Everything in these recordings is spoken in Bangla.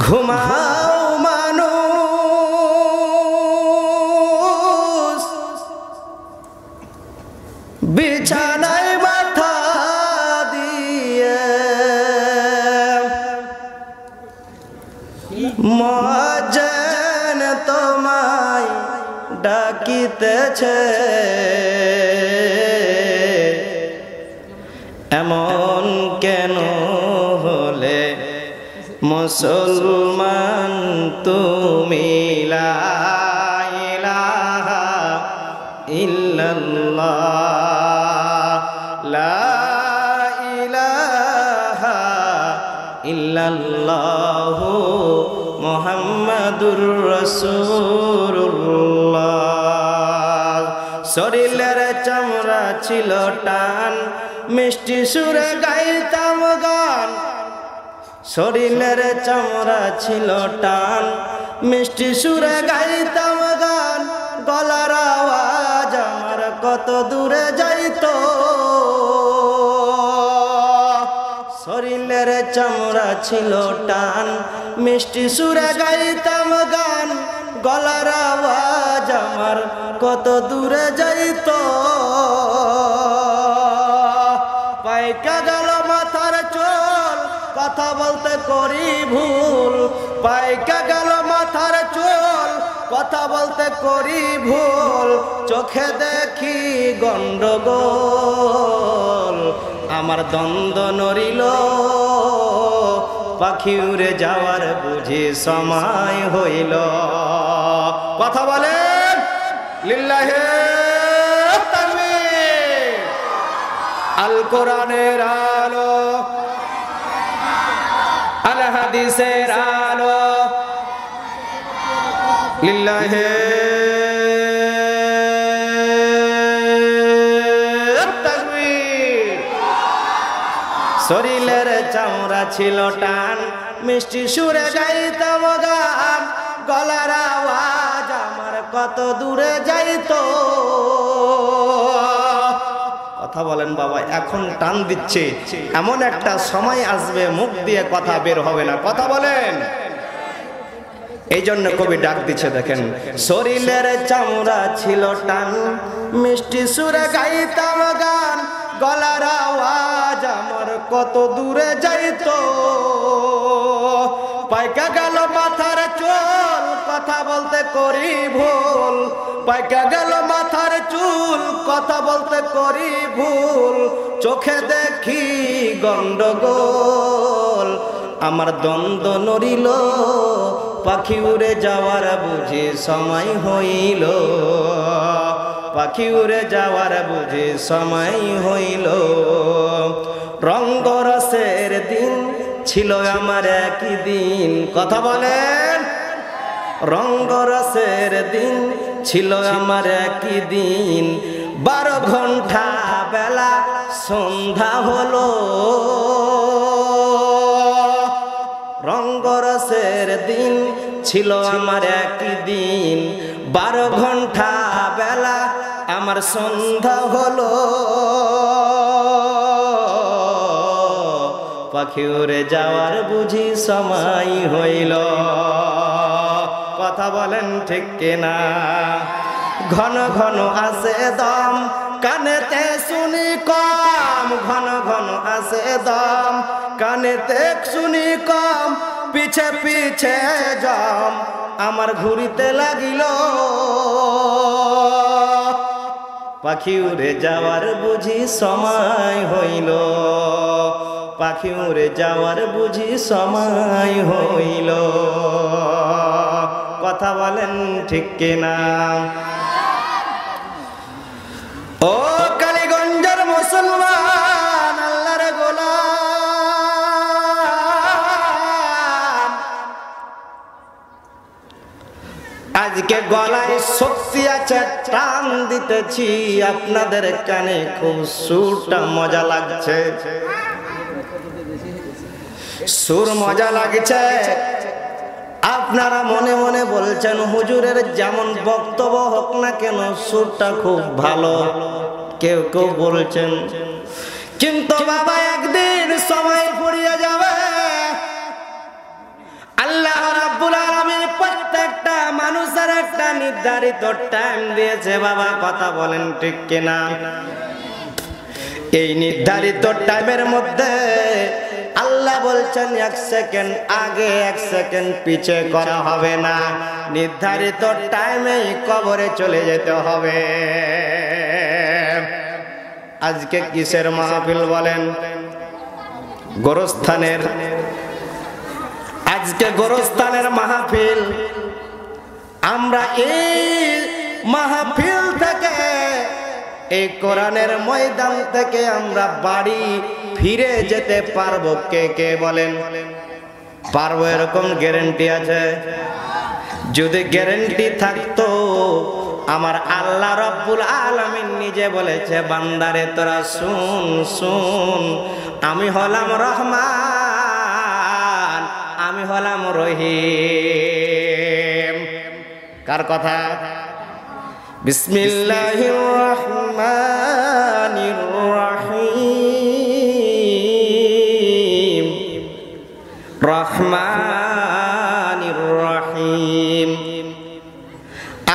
ঘুমাও মানুষ বিছানায় মাথা দিয়ে, মুয়াজ্জিন তোমায় ডাকিতেছে, এমন কেন হলে মুসলমান তুমি? লা ইলাহা ইল্লাল্লাহ, লা ইলাহা ইল্লাল্লাহ মুহাম্মাদুর রাসূলুল্লাহ। শরীরের চামড়া ছিল টান, মিষ্টি সুরে গাইতাম গান। শরীরের চামড়া ছিল টান, মিষ্টি সুরে গাইতাম গান। গলার আওয়াজ আমার কত দূরে যাইতো। শরীরের চামড়া ছিল টান, মিষ্টি সুরে গাইতাম গান। গলার আওয়াজ আমার কত দূরে যাইতো। পাইকা গেল মাথার চুল, কথা বলতে করি ভুল। পাইকা গেল মাথার চুল, কথা বলতে করি ভুল। চোখে দেখি গন্ডগোল, আমার দ্বন্দ্ব নড়িল। পাখি উড়ে যাওয়ার বুঝি সময় হইল। কথা বলেন লিল্লাহে তাকবীর। আল কোরআনের আলো, আল হাদিসের আলো, লিল্লাহে তাকবীর। শরীরের চামড়া ছিল টান, মিষ্টি সুরে গাইতাম গান। গলার আওয়াজ আমার কত দূরে যাইতো। কথা বলেন বাবা, এখন টান দিচ্ছে, এমন একটা সময় আসবে মুখ দিয়ে কথা বের হবে না। কথা বলেন। এই জন্য কবি ডাক দিচ্ছে, দেখেন। শরীরের চামড়া ছিল টান, মিষ্টি সুরে গাইতাম গান। গলার আওয়াজ আমার কত দূরে যাইতো। পাইকা গেল মাথার চুল, কথা বলতে করি ভুল। পাইকা গেল মাথার চুল, কথা বলতে করি ভুল। চোখে দেখি গন্ডগোল, আমার দ্বন্দ্ব নড়িল। পাখি উড়ে যাওয়ার বুঝি সময় হইল। পাখি উড়ে যাওয়ার বুঝি সময় হইল। রঙ্গরসের দিন ছিল আমার একই দিন। কথা বলেন। রঙ্গরসের দিন ছিল আমার একই দিন। 12 ঘন্টা বেলা সন্ধ্যা হলো। রঙ্গরসের দিন ছিল আমার একই দিন। 12 ঘন্টা বেলা আমার সন্ধ্যা হলো। পাখি উড়ে যাওয়ার বুঝি সময় হইল। কথা বলেন ঠিক কিনা? ঘন ঘন আসে দম, কানেতে শুনি কম। ঘন ঘন আসে দম, কানেতে শুনি কম। পিছে পিছে জম আমার ঘুরিতে লাগিল। পাখি উড়ে যাওয়ার বুঝি সময় হইল। পাখি উড়ে যাওয়ার বুঝি সময় হইল। কথা বলেন ঠিক কিনা? ও কালীগঞ্জের মুসলমান, আল্লাহর গোলাম, আজকে গলায় শক্তি আছে, টান দিতেছি আপনাদের কানে। খুব সুরটা মজা লাগছে, সুর মজা লাগছে। আপনারা মনে মনে বলছেন হুজুরের যেমন বক্তব্য হোক না কেন সুরটা খুব ভালো, কেউ কেউ বলছেন। কিন্তু বাবা একদিন সময় ফুরিয়ে যাবে, আল্লাহ একটা নির্ধারিত টাইম দিয়েছে বাবা, কথা বলেন ঠিক কিনা? এই নির্ধারিত টাইমের মধ্যে আল্লাহ বলছেন 1 সেকেন্ড আগে 1 সেকেন্ড পিছে করা হবে না, নির্ধারিত টাইমেই কবরে চলে যেতে হবে। আজকে কিসের মাহফিল বলেন? গোরস্থানের। আজকে গোরস্থানের মাহফিল। আমরা এই মাহফিল থেকে, এই কোরআনের ময়দান থেকে আমরা বাড়ি ফিরে যেতে পারবো? কে কে বলেন পারবো? এরকম গ্যারান্টি আছে? যদি গ্যারান্টি থাকতো আমার আল্লাহ রব্বুল আলামিন নিজে বলেছে, বান্দারে তোরা শুন শুন, আমি হলাম রহমান, আমি হলাম রহিম। কার কথা? বিসমিল্লাহির রহমানির রহিম, রহমানির রহিম।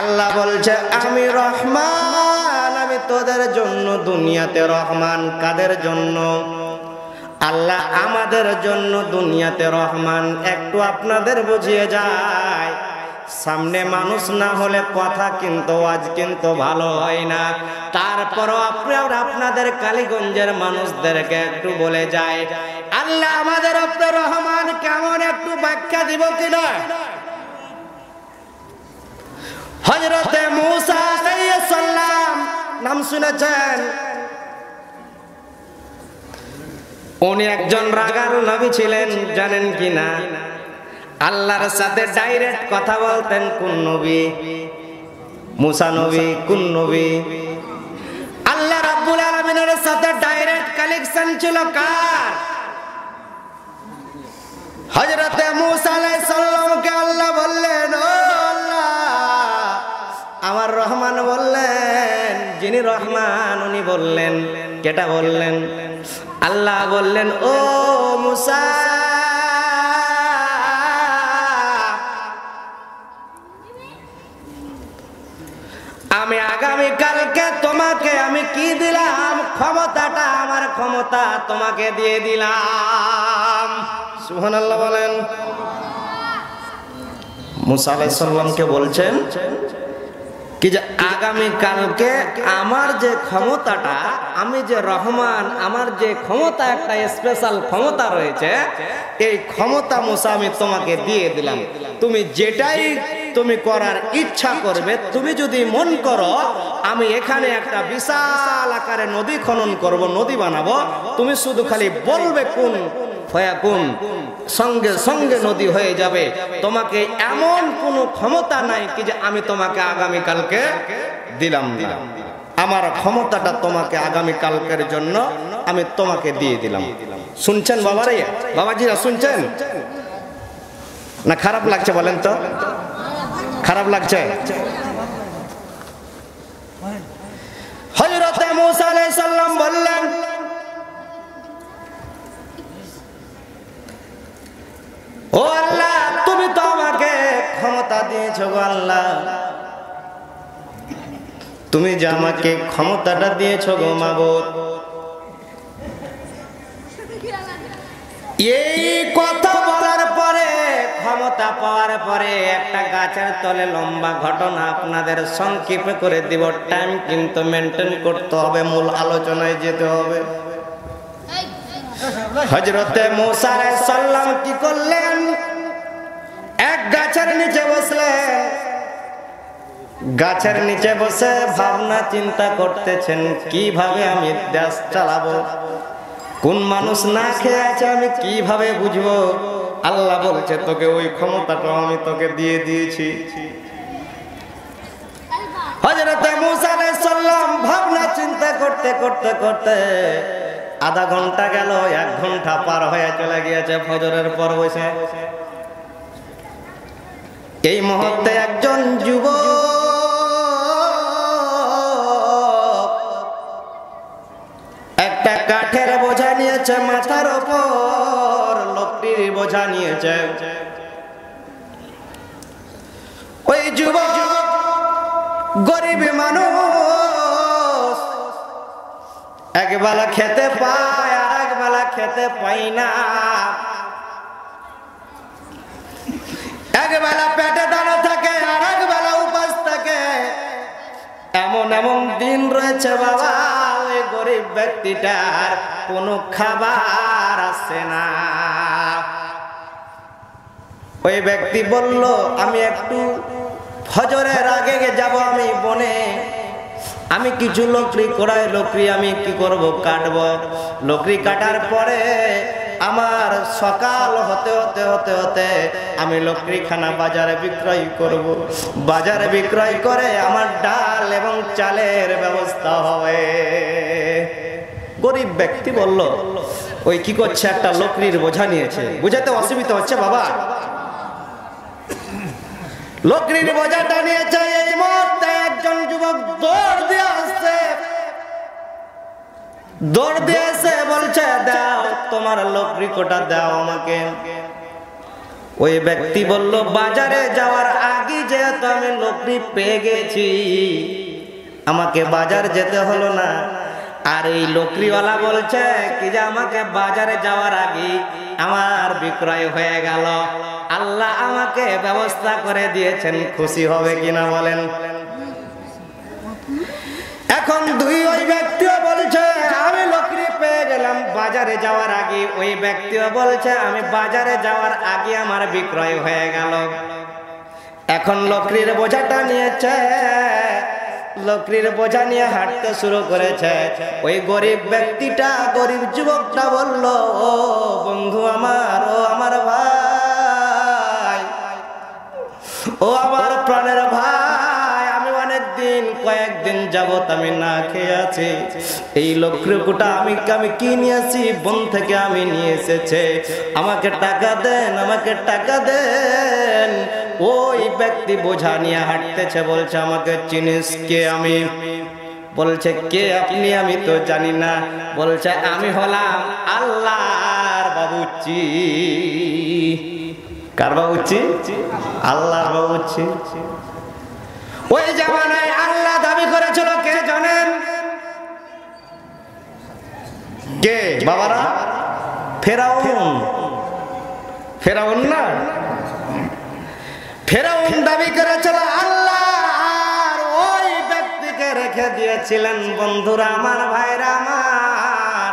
আল্লাহ বলছে আমি রহমান, আমি তোদের জন্য দুনিয়াতে রহমান। কাদের জন্য? আল্লাহ আমাদের জন্য দুনিয়াতে রহমান। একটু আপনাদের বুঝিয়ে যায়, সামনে মানুষ না হলে কথা কিন্তু আজ কিন্তু ভালো হয় না। তারপরও আপনাদের কালীগঞ্জের মানুষদেরকে একটু বলে যায়, আল্লাহ আমাদের উপরে রহমান কেমন একটু ব্যাখ্যা দিব কিনা? হযরতে মূসা আলাইহিস সালাম নাম শুনেছেন? উনি একজন রাগারু নবী ছিলেন, জানেন কি না? আল্লাহর সাথে ডাইরেক্ট কথা বলতেন। কোন নবী? মূসা নবী। কোন নবী? আল্লাহ রাব্বুল আলামিনের সাথে ডাইরেক্ট কানেকশন ছিল কার? হযরতে মূসা আলাইহিস সালামকে আল্লাহ বললেন, ও আল্লাহ আমার রহমান বললেন। যিনি রহমান উনি বললেন, কেটা বললেন? আল্লাহ বললেন, ও মূসা আমি আগামী কালকে তোমাকে আমি কি দিলাম? ক্ষমতাটা, আমার ক্ষমতা তোমাকে দিয়ে দিলাম। সুবহানাল্লাহ বলেন। মূসা আলাইহিস সালামকে বলছেন কি যে আগামী কালকে আমার যে ক্ষমতাটা, আমি যে রহমান, আমার যে ক্ষমতা, একটা স্পেশাল ক্ষমতা রয়েছে, এই ক্ষমতা মূসা আমি তোমাকে দিয়ে দিলাম। তুমি যেটাই তুমি করার ইচ্ছা করবে, তুমি যদি মন করো আমি এখানে একটা বিশাল আকারে নদী খনন করব, নদী বানাবো, তুমি শুধু খালি বলবে কোন ফয়াকুন, সঙ্গে সঙ্গে নদী হয়ে যাবে। তোমাকে এমন কোনো ক্ষমতা নাই কি যে আমি তোমাকে আগামী কালকে দিলাম না। আমার ক্ষমতাটা তোমাকে আগামী কালকের জন্য আমি তোমাকে দিয়ে দিলাম। শুনছেন বাবারে? বাবাজিরা শুনছেন না? খারাপ লাগছে বলেন তো? খারাপ লাগছে? হযরতে মূসা আলাইহিস সালাম বললেন, ও আল্লাহ তুমি তো আমাকে ক্ষমতা দিয়েছো গো আল্লাহ, তুমি যে আমাকে ক্ষমতাটা দিয়েছো গো মাবুদ। এই কথা বলার পরে, ক্ষমতা পাওয়ার পরে একটা গাছের তলে লম্বা ঘটনা আপনাদের সংক্ষেপে করে দিব। টাইম কিন্তু মেনটেন করতে হবে, মূল আলোচনায় যেতে হবে। হযরতে মূসা আলাইহিস সালাম কি করলেন? এক গাছের নিচে বসলেন। গাছের নিচে বসে ভাবনা চিন্তা করতেছেন, কিভাবে আমি দেশ চালাবো, কোন মানুষ না খেয়ে আছে আমি কিভাবে বুঝবো। আল্লাহ বলছে তোকে ওই ক্ষমতাটা আমি তোকে দিয়ে দিয়েছি। হযরতে মূসা আলাইহিস সালাম ভাবনা চিন্তা করতে করতে করতে আধা ঘন্টা গেল, 1 ঘন্টা পার হয়ে চলে গিয়েছে ফজরের পর বসে। এই মুহূর্তে একজন যুবক একটা কাঠের বোঝা নিয়েছে, মাথার উপর লকড়ির বোঝা নিয়েছে। ওই যুবক গরিব মানুষ একবেলা খেতে পায় আর একবেলা খেতে পাই না, একবেলা পেটে দানা থাকে আর একবেলা উপাস থাকে। এমন এমন দিন রয়েছে বাবা, ওই গরিব ব্যক্তিটার কোনো খাবার আছে না। ওই ব্যক্তি বলল, আমি একটু ফজরের আগে যাব আমি বনে, আমি কিছু লকড়ি কড়াই লকড়ি আমি কি করব, কাটবো। লকড়ি কাটার পরে আমার সকাল হতে হতে হতে হতে আমি লকড়িখানা বাজারে বিক্রয় করব। বাজারে বিক্রয় করে আমার ডাল এবং চালের ব্যবস্থা হবে। গরিব ব্যক্তি বলল, ওই কি করছে, একটা লকড়ির বোঝা নিয়েছে, বুঝাতে অসুবিধা হচ্ছে বাবা। লকড়ির বোঝাটা নিয়েছে, এই মুহূর্তে একজন যুবক দৌড় দিয়ে আসছে, দৌড় দিয়ে এসে বলছে, দাও তোমার লকড়ি কোটা দাও আমাকে। ওই ব্যক্তি বলল, বাজারে যাওয়ার আগে যেহেতু আমি লকড়ি পেয়ে গেছি, আমাকে বাজার যেতে হলো না। আর এই লকড়িওয়ালা বলছে কি যে আমাকে বাজারে যাওয়ার আগে আমার বিক্রয় হয়ে গেল, আল্লাহ আমাকে ব্যবস্থা করে দিয়েছেন, খুশি হবে কিনা বলেন। এখন ওই ব্যক্তিও বলছে আমি লকড়ি পেয়ে গেলাম বাজারে যাওয়ার আগে, ওই ব্যক্তিও বলছে আমি বাজারে যাওয়ার আগে আমার বিক্রয় হয়ে গেল। এখন লকড়ির বোঝাটা নিয়েছে, লকড়ির বোঝা নিয়ে হাঁটতে শুরু করেছে। ওই গরিব ব্যক্তিটা, গরিব যুবকটা বলল, ও বন্ধু আমার, ও আমার ভাই, ও আমার প্রাণের ভাই, আমি অনেকদিন কয়েকদিন যাবত আমি না খেয়ে আছি। এই লকড়িটা আমি কি নিয়েছি, বন থেকে আমি নিয়ে এসেছে, আমাকে টাকা দেন, আমাকে টাকা দেন। ওই ব্যক্তি বোঝা নিয়ে হাঁটতেছে, বলছে আমাকে চিনিস কে? আমি বলছে কে আপনি? আমি তো জানি না। বলছে আমি হলাম আল্লাহর বাবুচি। কার বাবুচি? আল্লাহর বাবুচি। ওই জামানায় আল্লাহ দাবি করেছিল কে জানেন? কে বাবারা? ফেরাউন। ফেরাউন না, ফেরাউন দাবি করেছিল আল্লাহ, আর ওই ব্যক্তিকে রেখে দিয়েছিলেন বন্ধুরা আমার, ভাইরা আমার,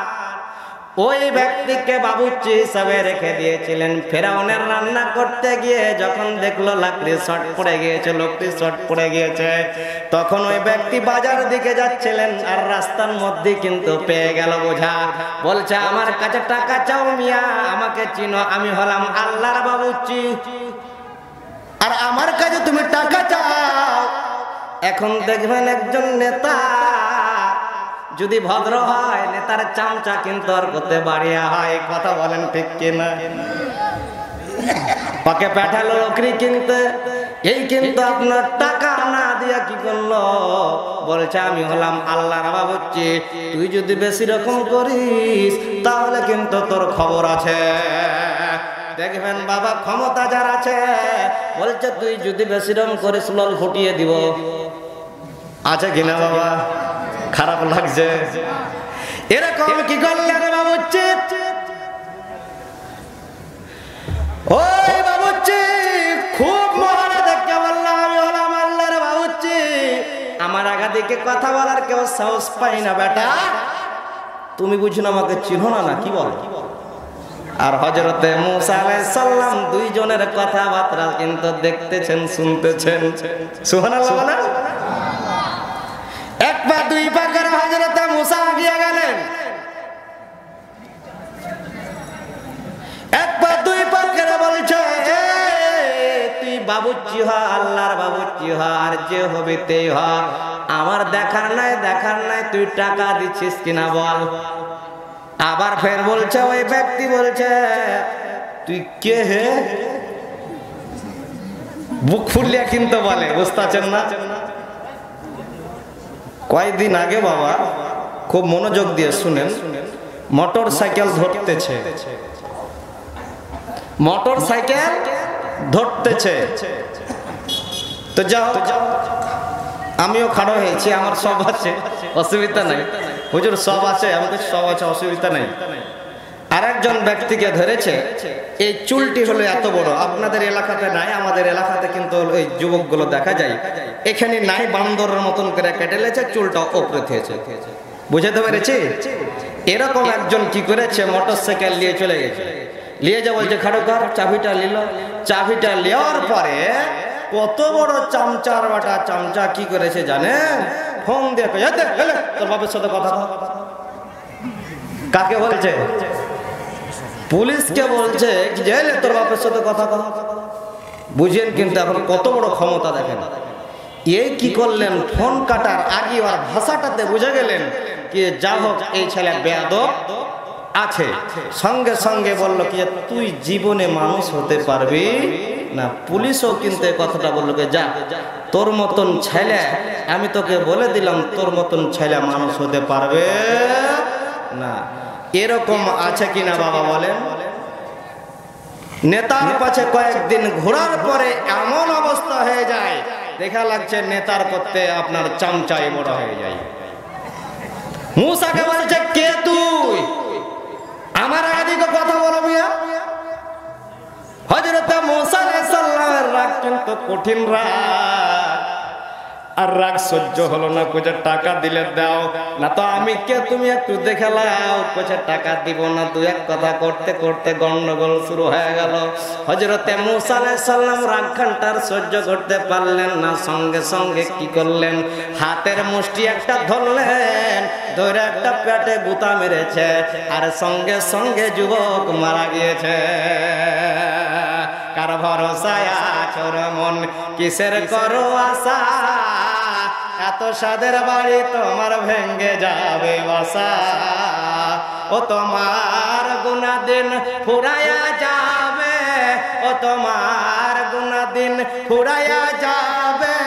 ওই ব্যক্তিকে বাবুচি হিসাবে রেখে দিয়েছিলেন। ফেরাউনের রান্না করতে গিয়ে যখন দেখলো লাকড়ি শর্ট পড়ে গিয়েছে, লকড়ি শর্ট পড়ে গিয়েছে, তখন ওই ব্যক্তি বাজার দিকে যাচ্ছিলেন, আর রাস্তার মধ্যে কিন্তু পেয়ে গেল বোঝা। বলছে আমার কাছে টাকা চাও মিয়া, আমাকে চিনো, আমি হলাম আল্লাহর বাবুচি, আর আমার কাছে তুমি টাকা চাও। এখন দেখবেন একজন নেতা যদি ভদ্র হয়, নেতার চামচা কিন্তু আর করতে বাড়িয়া হয়, কথা বলেন ঠিক কিনা? ওকে পাঠালো লকড়ি কিনতে, এই কিন্তু আপনার টাকা না দিয়া কি করলো, বলছে আমি হলাম আল্লাহর বাবুচি, তুই যদি বেশি রকম করিস তাহলে কিন্তু তোর খবর আছে। দেখবেন বাবা ক্ষমতা যার আছে, বলছে তুই যদি বেশি রকম করিস লল ফুটিয়ে দিব। আছে কিনা বাবা? খারাপ লাগছে এরকম কি করলেন বাবুচি? ওই বাবুচি খুব মহারা দেখে বলল আমি হলাম আল্লাহর বাবুচি, আমার আগা দিকে কথা বলার কেউ সাহস পাই না। বেটা তুমি বুঝো না, আমাকে চিনো না, কি বল? আর হযরতে মুসা আলাইহিস সালাম দুইজনের কথাবার্তা কিন্তু দেখতেছেন, শুনতেছেন। সুবহানাল্লাহ বলেন। এক পা দুই পা করে হযরতে মুসা এগিয়ে গেলেন, এক পা দুই পা করে বলছে তুই বাবুচি হ, আল্লাহর বাবুচি হ, আর যে হবে তেই হ, আমার দেখার নাই, দেখার নাই তুই টাকা দিচ্ছিস কিনা বল। আবার ফের বলছে, ওই ব্যক্তি বলছে তুই কে হে? বুক ফুলিয়া কিন্তু বলে, বুঝতে পারছেন না? কয়েকদিন আগে বাবা খুব মনোযোগ দিয়ে শুনেন, মোটর সাইকেল ধরতেছে, মোটর সাইকেল ধরতেছে, তো যাও আমিও খাড়ো হয়েছি, আমার সব আছে, অসুবিধা নাই। হুজুর সব আছে, আমাদের সব আছে, অসুবিধা নাই। আরেকজন ব্যক্তিকে ধরেছে, এই চুলটি হলো এত বড়, আপনাদের এলাকাতে নাই, আমাদের এলাকাতে কিন্তু এই যুবকগুলো দেখা যায়, এখানে নাই, বান্দরের মতন করে কেটেলেছে, চুলটা ওপরে থেয়েছে, বুঝাতে পেরেছি? এরকম একজন কি করেছে, মোটরসাইকেল নিয়ে চলে গেছে, নিয়ে যা বলছে খাড়ো কর, চাবিটা নিল, চাবিটা নেওয়ার পরে কত বড় চামচার বাটা চামচা কি করেছে জানেন, ফোন দিয়ে তোর বাপের সাথে কথা বল। কাকে বলছে? পুলিশকে বলছে যে তোর বাপের সাথে কথা কর। বুঝেন কিন্তু এখন কত বড় ক্ষমতা দেখেন। এই কি করলেন, ফোন কাটার আগে আর ভাষাটাতে বুঝে গেলেন কি যা হোক এই ছেলে বেয়াদব আছে। সঙ্গে সঙ্গে বলল কি তুই জীবনে মানুষ হতে পারবি না। পুলিশও কিন্তু এই কথাটা বললো যা তোর মতন ছেলে, আমি তোকে বলে দিলাম তোর মতন ছেলে মানুষ হতে পারবে না। এরকম আছে কিনা বাবা বলেন? নেতার পাশে কয়েকদিন ঘোরার পরে এমন অবস্থা হয়ে যায়, দেখা লাগছে নেতার করতে আপনার চামচাই বড় হয়ে যায়। মুসাকে বলছে কে তুই, আমার আদিকে কথা বলো মিয়া। হযরত মুসা আলাইহিস সালামের রাগ কিন্তু কঠিন রাগ, আর রাগ সহ্য হলো না, কইছে টাকা দিলে দাও, না তো আমি কে তুমি একটু দেখে লাও, কইছে টাকা দিব না। তুই এক কথা করতে করতে গন্ডগোল শুরু হয়ে গেল। হযরতে মুসা আলাইহিস সালাম রাগ খানটার সহ্য করতে পারলেন না, সঙ্গে সঙ্গে কি করলেন, হাতের মুষ্টি একটা ধরলেন, ধরে একটা পেটে গুতা মেরেছে, আর সঙ্গে সঙ্গে যুবক মারা গিয়েছে। কার ভরসায় আছো রে মন, কিসের করো আশা, এত সাদের বাড়ি তোমার ভেঙ্গে যাবে বাসা। ও তোমার গুনাহ দিন ফুরায়া যাবে, ও তোমার গুনাহ দিন ফুরায়া যাবে,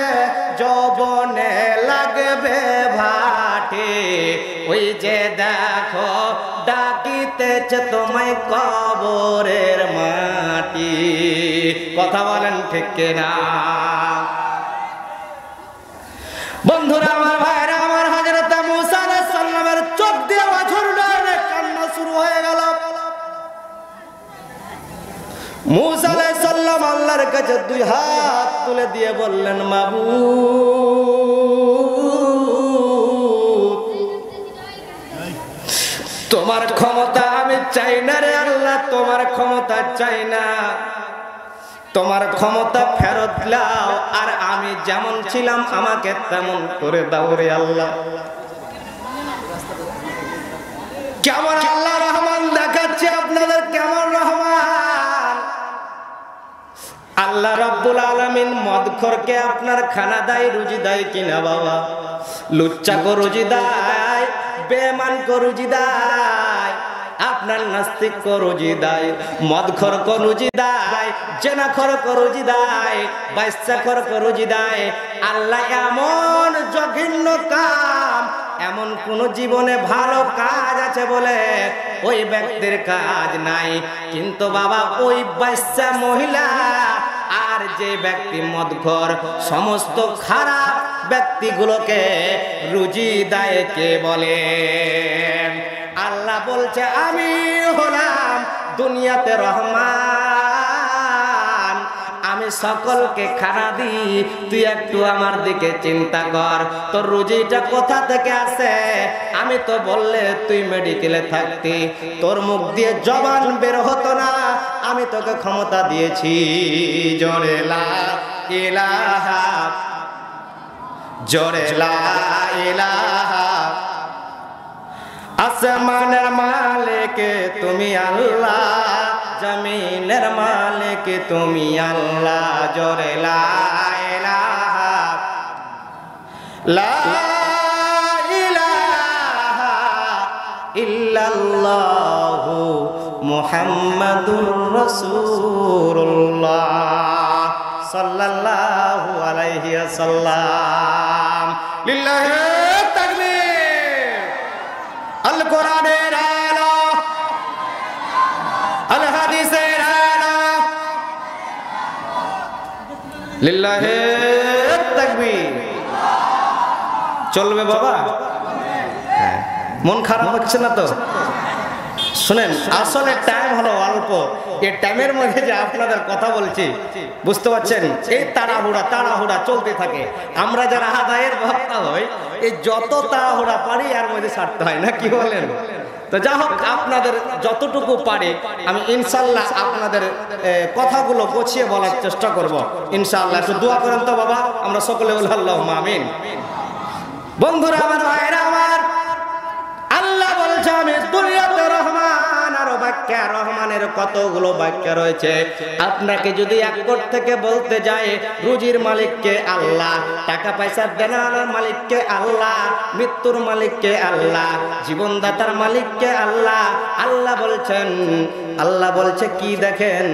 যৌবনে লাগবে ভাটি, ওই যে দেখো ডাকিতেছে তোমায় কবরের মাটি। কথা বলেন ঠিক কিনা? বন্ধুরা আমার, ভাইরা আমার, হযরত মুসা আলাইহিস সালামের চোখ দিয়ে অঝরে কান্না শুরু হয়ে গেল। মুসা আলাইহিস সালাম আল্লাহর কাছে দুই হাত তুলে দিয়ে বললেন, মাবুদ তোমার ক্ষমতা আমি চাই না রে আল্লাহ, তোমার ক্ষমতা চাই না, তোমার ক্ষমতা ফেরত দাও, আর আমি যেমন ছিলাম আমাকে তেমন করে দাও রে আল্লাহ। কেমন আল্লাহ রহমান দেখাচ্ছে আপনাদের, কেমন রহমান। আল্লাহ রাব্বুল আলামিন মদখোরকে আপনার খানা দেয়, রুজি দেয় কিনা বাবা? লুচ্চা কো রুজি দেয়, বেঈমান কো রুজি দেয়, আপনার নাস্তিক কো রুজি দেয়, মদখোর কো রুজি দেয়, জেনাখোর কো রুজি দেয়, বাইচ্চাখোর কো রুজি দেয়। আল্লাহ এমন জঘন্য কাম, এমন কোন জীবনে ভালো কাজ আছে বলে ওই ব্যক্তির কাজ নাই, কিন্তু বাবা ওই বাইচ্চা মহিলা আর যে ব্যক্তি মদখোর, সমস্ত খারাপ ব্যক্তিগুলোকে রুজি দেয় কে বলে? আল্লাহ বলছে আমি হলাম দুনিয়াতে রহমান, আমি সকলকে খানা দিই, তুই একটু আমার দিকে চিন্তা কর, তোর রুজিটা কোথা থেকে আসে? আমি তো বললে তুই মেডিকেলে থাকতি, তোর মুখ দিয়ে জবান বের হতো না, আমি তোকে ক্ষমতা দিয়েছি। জোরে লা ইলাহা, জোরে লা ইলাহা। আসমানের মালিক তুমি আল্লাহ, জমিনের মালিক তুমি আল্লাহ। জোরে লা ইলাহা, লা ইলাহা ইল্লাল্লাহু মুহাম্মাদুর রাসূলুল্লাহ সাল্লাল্লাহু আলাইহি ওয়াসাল্লাম। লিল্লাহি তাকবীর। আল কোরআনের আলো, আল হাদিসের আলো, লিল্লাহি তাকবীর। চলবে বাবা? হ্যাঁ। মন খারাপ হচ্ছে না তো? শুনেন, আসলে টাইম হলো অল্প। এই টাইমের মধ্যে যে আপনাদের কথা বলছি, বুঝতে পারছেন, এই তাড়াহুড়া চলতে থাকে। আমরা যারা আদায়ের ভক্ত হই, এই যত তাড়াহুড়া পারি এর মধ্যে ছাড়তে হয় না, কি বলেন? তো যা হোক, আপনাদের যতটুকু পারি আমি ইনশাল্লাহ আপনাদের কথাগুলো গুছিয়ে বলার চেষ্টা করব ইনশাল্লাহ। একটু দোয়া করেন তো বাবা, আমরা সকলে বলি আল্লাহুম্মা আমিন। বন্ধুরা আমার, ভাইরা আমার, আল্লাহ বলছে আমি দুনিয়াতে রহমান, আর বাক্য রহমানের কতগুলো বাক্য রয়েছে। আপনাকে যদি এক কোট থেকে বলতে যায় রুজির মালিককে আল্লাহ, টাকা পয়সা দেনার মালিককে আল্লাহ, মৃত্যুর মালিককে আল্লাহ, জীবনদাতার মালিককে আল্লাহ। আল্লাহ বলছে কি দেখেন,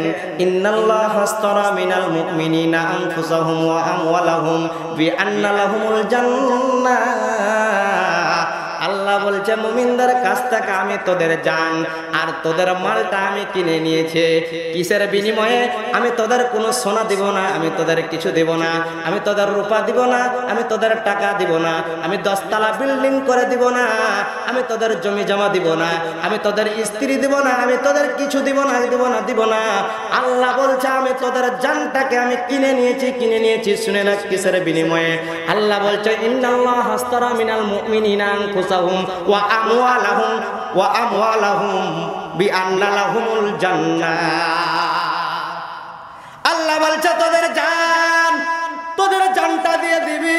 ইন্নাল্লাহ হাসতারা মিনাল মুমিনিনা আনফুসাহুম ওয়া আমওয়ালাহুম বিআন্না লাহুমুল জান্নাহ। আল্লাহ বলছে মুমিনদের কাছ থেকে আমি তোদের জান আর তোদের মালটা আমি কিনে নিয়েছি। কিসের বিনিময়ে? আমি তোদের কোনো সোনা দিব না, আমি তোদের কিছু দিব না, আমি তোদের রূপা দিব না, আমি তোদের টাকা দিব না, আমি 10 তলা বিল্ডিং করে দিব না, আমি তোদের জমি জমা দিব না, আমি তোদের স্ত্রী দিব না, আমি তোদের কিছু দিব না। আল্লাহ বলছে আমি তোদের জানটাকে আমি কিনে নিয়েছি। শুনে না কিসের বিনিময়ে? আল্লাহ বলছে ইন্নাল্লাহ হাসতারা মিনাল মুমিনিনা আনফুসাহুম ওয়া আমওয়ালাহুম বিআন্না লাহুমুল জান্নাহ। আল্লাহ বলছে তোদের জানটা দিয়ে দিবি,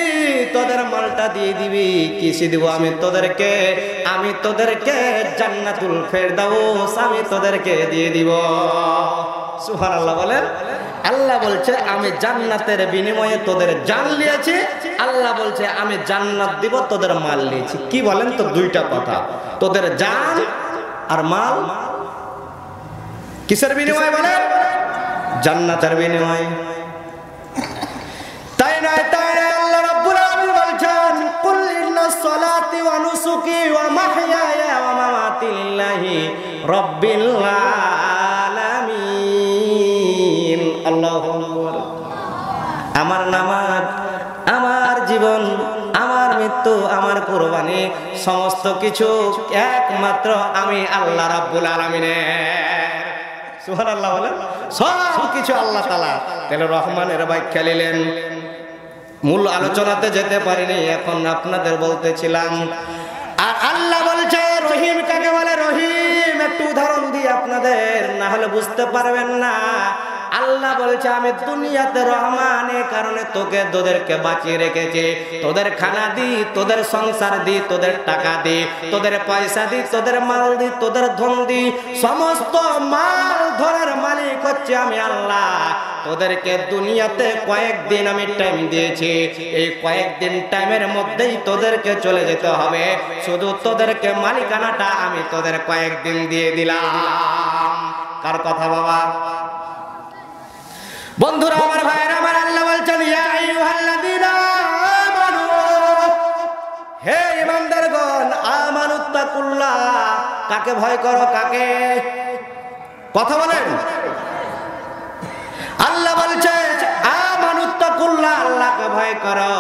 তোদের মালটা দিয়ে দিবি। কিসে দিব? আমি তোদেরকে জান্নাতুল ফেরদাউস আমি তোদেরকে দিয়ে দিব। সুবহানাল্লাহ বলেন। আল্লাহ বলছে আমি জান্নাতের বিনিময়ে তোদের জান নিয়েছি। আল্লাহ বলছে আমি জান্নাত দিব, তোদের মাল নিয়েছি। কি বলেন তো? দুইটা কথা। তোদের জান আর মাল কিসের বিনিময়ে বলেন? জান্নাতের বিনিময়ে। তাই নয় আল্লাহ রাব্বুল আলামিন বলছেন কুল ইন্নাস সালাতি ওয়া নুসুকি ওয়া মাহইয়ায়া ওয়া মামাতি লিল্লাহি রাব্বিল আলামিন। আল্লাহু আকবার। আমার নামাজ, আমার জীবন, আমার মৃত্যু, আমার কুরবানি, সমস্ত কিছু একমাত্র আমি আল্লাহ রাব্বুল আলামিনের। সুবহানাল্লাহ বলেন। সব কিছু আল্লাহ তাআলা। তাহলে রহমানের ব্যাখ্যা নিলেন। মূল আলোচনাতে যেতে পারিনি, এখন আপনাদের বলতেছিলাম। আর আল্লাহ বলছে রহিম কাকে বলে? রহিম একটু উদাহরণ দিই আপনাদের, না হলে বুঝতে পারবেন না। আল্লাহ বলছে আমি দুনিয়াতে রহমানের কারণে তোদেরকে বাঁচিয়ে রেখেছি। তোদের খানা দি, তোদের সংসার দি, তোদের টাকা দি, তোদের পয়সা দি, তোদের মাল দি, তোদের ধন দি, সমস্ত মাল ধনের মালিক হচ্ছে আমি আল্লাহ। তোদেরকে দুনিয়াতে কয়েকদিন আমি টাইম দিয়েছি। এই কয়েকদিন টাইমের মধ্যেই তোদেরকে চলে যেতে হবে। শুধু তোদেরকে মালিকানাটা আমি তোদের কয়েকদিন দিয়ে দিলাম। কার কথা বাবা? বন্ধুরা আমার, ভাইরা আমার, আল্লাহ বলছেন ইয়া আইয়ুহাল্লাযীনা আমানু, হে ঈমানদারগণ, আমানুত্তাকুল্লাহ, কাকে ভয় করো? কাকে? কথা বলেন। আল্লাহ বলছে আমানুত্তাকুল্লাহ, আল্লাহকে ভয় করো।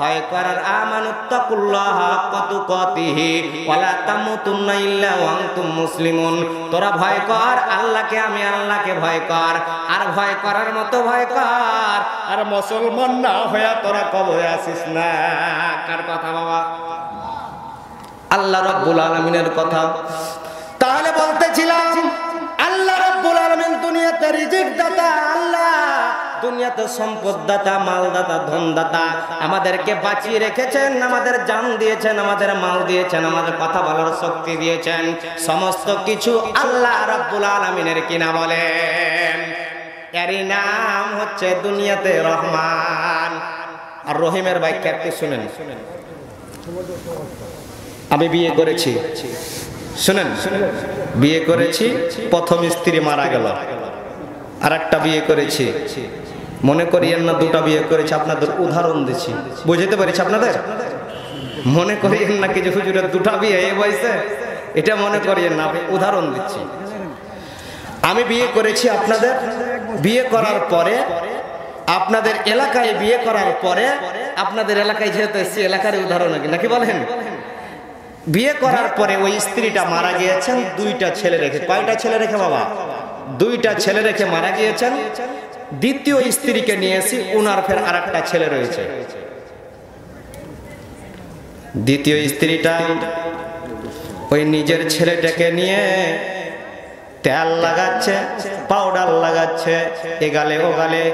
ভয় করার আমানুত্তাকুল্লাহ হাক্কা তুকাতিহি ওয়া লা তামুতুন্না ইল্লা ওয়া আনতুম মুসলিমুন। তোরা ভয় কর আল্লাহকে, আমি আল্লাহকে ভয় কর, আর ভয় করার মতো ভয় কর, আর মুসলমান না হয়ে তোরা কবরে আসিস না। কার কথা বাবা? আল্লাহ রাব্বুল আলামিনের কথা। তাহলে বলতেছিলাম আল্লাহ রাব্বুল আলামিন দুনিয়াতে রিজিক দাতা, আল্লাহ দুনিয়াতে সম্পদ দাতা, মাল দাতা, ধন দাতা। আমাদেরকে বাঁচিয়ে রেখেছেন, আমাদের জান দিয়েছেন, আমাদের মাল দিয়েছেন, আমাদের কথা বলার শক্তি দিয়েছেন। সমস্ত কিছু আল্লাহ রাব্বুল আলামিনের কিনা বলেন। এরই নাম হচ্ছে দুনিয়াতে রহমান। আর রহিমের ব্যাখ্যা একটু শুনেন। আমি বিয়ে করেছি, শুনেন, বিয়ে করেছি, প্রথম স্ত্রী মারা গেল, আর একটা বিয়ে করেছি। মনে করিয়েন না দুটা বিয়ে করেছি, আপনাদের উদাহরণ দিচ্ছি, বুঝতে পেরেছি আপনাদের। মনে করিয়েন না কি যে হুজুরের দুটা বিয়ে এই বয়সে, এটা মনে করিয়েন না, উদাহরণ দিচ্ছি। আমি বিয়ে করেছি, আপনাদের বিয়ে করার পরে, আপনাদের এলাকায় বিয়ে করার পরে আপনাদের এলাকায় যেহেতু এসছি এলাকার উদাহরণ নাকি বলেন, বিয়ে করার পরে ওই স্ত্রীটা মারা গিয়েছেন, দুইটা ছেলে রেখে। কয়টা ছেলে রেখে বাবা? দুইটা ছেলে রেখে মারা গিয়েছেন। দ্বিতীয় স্ত্রীকে নিয়েছি, উনার ফের আর একটা ছেলে রয়েছে। দ্বিতীয় স্ত্রীটা ওই নিজের ছেলেটাকে নিয়ে তেল লাগাচ্ছে, পাউডার লাগাচ্ছে, এগালে ওগালে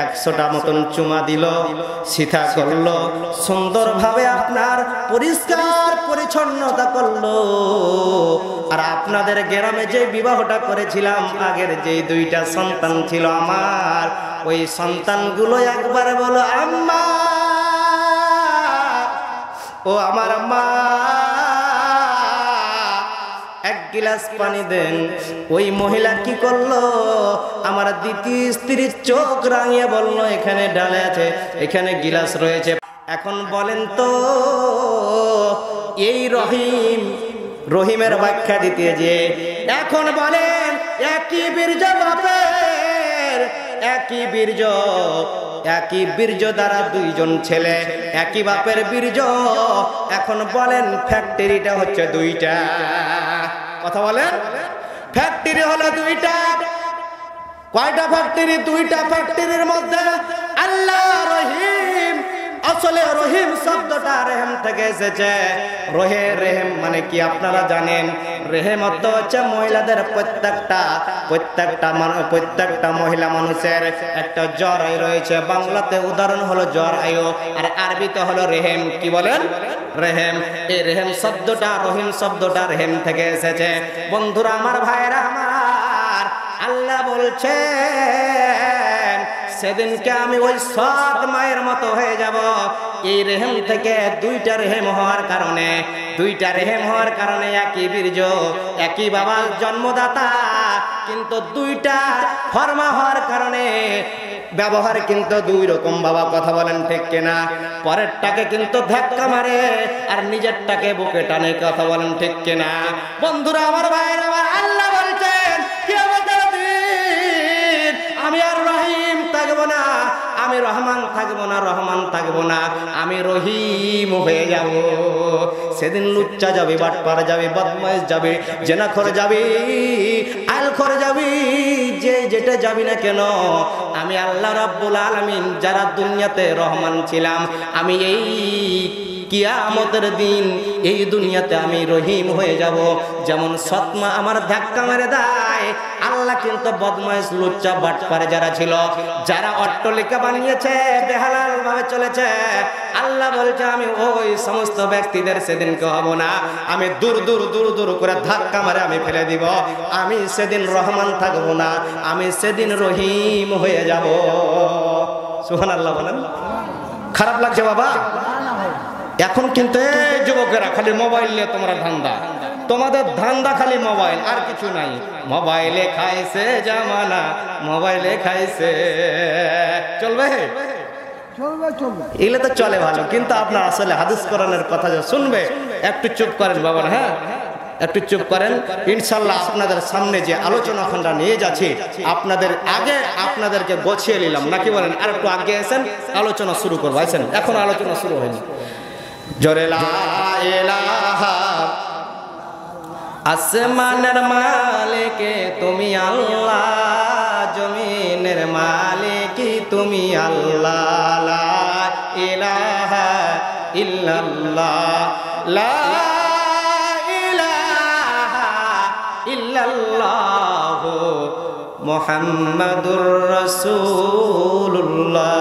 100টা মতন চুমা দিল, সিথা করলো, সুন্দরভাবে আপনার পরিষ্কার পরিচ্ছন্নতা করলো। আর আপনাদের গ্রামে যে বিবাহটা করেছিলাম, আগের যে দুইটা সন্তান ছিল আমার, ওই সন্তানগুলো একবার বলো আম্মা, ও আমার মা, এক গিলাস পানি দেন। ওই মহিলা কি করলো, আমার দ্বিতীয় স্ত্রীর চোখ রাঙিয়ে বলল, এখানে ডালে আছে, এখানে গিলাস রয়েছে। এখন বলেন তো, এই রহিমের ব্যাখ্যা দিতে যে এখন বলেন, একই বীর্য বাপের, একই বীর্য দ্বারা দুইজন ছেলে, একই বাপের বীর্য। এখন বলেন, ফ্যাক্টরিটা হচ্ছে দুইটা। কথা বলেন, ফ্যাক্টরি হলো দুইটা। কয়টা ফ্যাক্টরি? দুইটা ফ্যাক্টরির মধ্যে আল্লাহ রহিম, আসলে রহিম শব্দটা রেহেম থেকে এসেছে। রেহেম মানে কি আপনারা জানেন? রেহেম অর্থ হচ্ছে মহিলাদের প্রত্যেকটা মহিলা মানুষের একটা জ্বর আয়ু রয়েছে। বাংলাতে উদাহরণ হলো জ্বর আয়ু, আর আরবিতে হলো রেহেম। কি বলেন? রেহেম। এই রেহেম শব্দটা, রহিম শব্দটা রেহেম থেকে এসেছে। বন্ধুরা আমার, ভাইরা আমার, আল্লাহ বলছেন সেদিনকে আমি ওই সৎ মায়ের মতো হয়ে যাব। এই রেহেম থেকে দুইটা রেহেম হওয়ার কারণে একই বীর্য, একই বাবার জন্মদাতা, কিন্তু দুইটা ফর্মা হওয়ার কারণে ব্যবহার কিন্তু দুই রকম। বাবা কথা বলেন ঠিক কিনা? পরেরটাকে কিন্তু ধাক্কা মারে আর নিজেরটাকে বুকে টানে। কথা বলেন ঠিক কিনা? বন্ধুরা আমার, ভাইয়ের আমার, আল্লাহ বলছেন কিয়ামতের দিন আমি আর রহিম থাকবো না, আমি রহমান থাকবো না, আমি রহিম হয়ে যাব। সেদিন লুচ্চা যাবে, বাটপার যাবে, বদমাইশ যাবে, জেনাখোর যাবে, আলখোর যাবে, যে যেটা যাবি না কেন, আমি আল্লাহ রাব্বুল আলামিন যারা দুনিয়াতে রহমান ছিলাম, আমি এই কিয়ামতের দিন এই দুনিয়াতে আমি রহিম হয়ে যাব। যেমন সৎমা আমার ধাক্কা মেরে দেয়, আল্লাহ কিন্তু বদমাইশ, লুচ্চা, বাটপারে যারা ছিল, যারা অট্টালিকা বানিয়েছে, বেহালাল ভাবে চলেছে, আল্লাহ বলছে আমি ওই সমস্ত ব্যক্তিদের সেদিনকে হব না, আমি দূর দূর করে ধাক্কা মারে আমি ফেলে দিব। আমি সেদিন রহমান থাকবো না, আমি সেদিন রহিম হয়ে যাব। সুবহানাল্লাহ বলেন। খারাপ লাগছে বাবা? এখন কিন্তু এই যুবকেরা খালি মোবাইল নিয়ে তোমরা ধান্দা, তোমাদের ধান্দা খালি মোবাইল, আর কিছু নাই। মোবাইলে খাইছে জামানা, মোবাইলে খাইছে। চলবে? এগুলো তো চলে ভালো, কিন্তু আপনার আসলে হাদিস কোরআনের কথা যে শুনবে, একটু চুপ করেন বাবা। হ্যাঁ, একটু চুপ করেন। ইনশাল্লাহ আপনাদের সামনে যে আলোচনা খন্ডা নিয়ে যাচ্ছি, আপনাদের আগে আপনাদেরকে গোছিয়ে নিলাম, নাকি বলেন? আর একটু আগে এসেন, আলোচনা শুরু করবো। আসেন, এখন আলোচনা শুরু হয়নি। জোরে লা ইলাহা, আসমানের মালিক তুমি আল্লাহ, জমিনের মালিক তুমি আল্লাহ, লা ইলাহা ইল্লাল্লাহ, লা ইলাহা ইল্লাল্লাহ, মুহাম্মাদুর রাসূলুল্লাহ।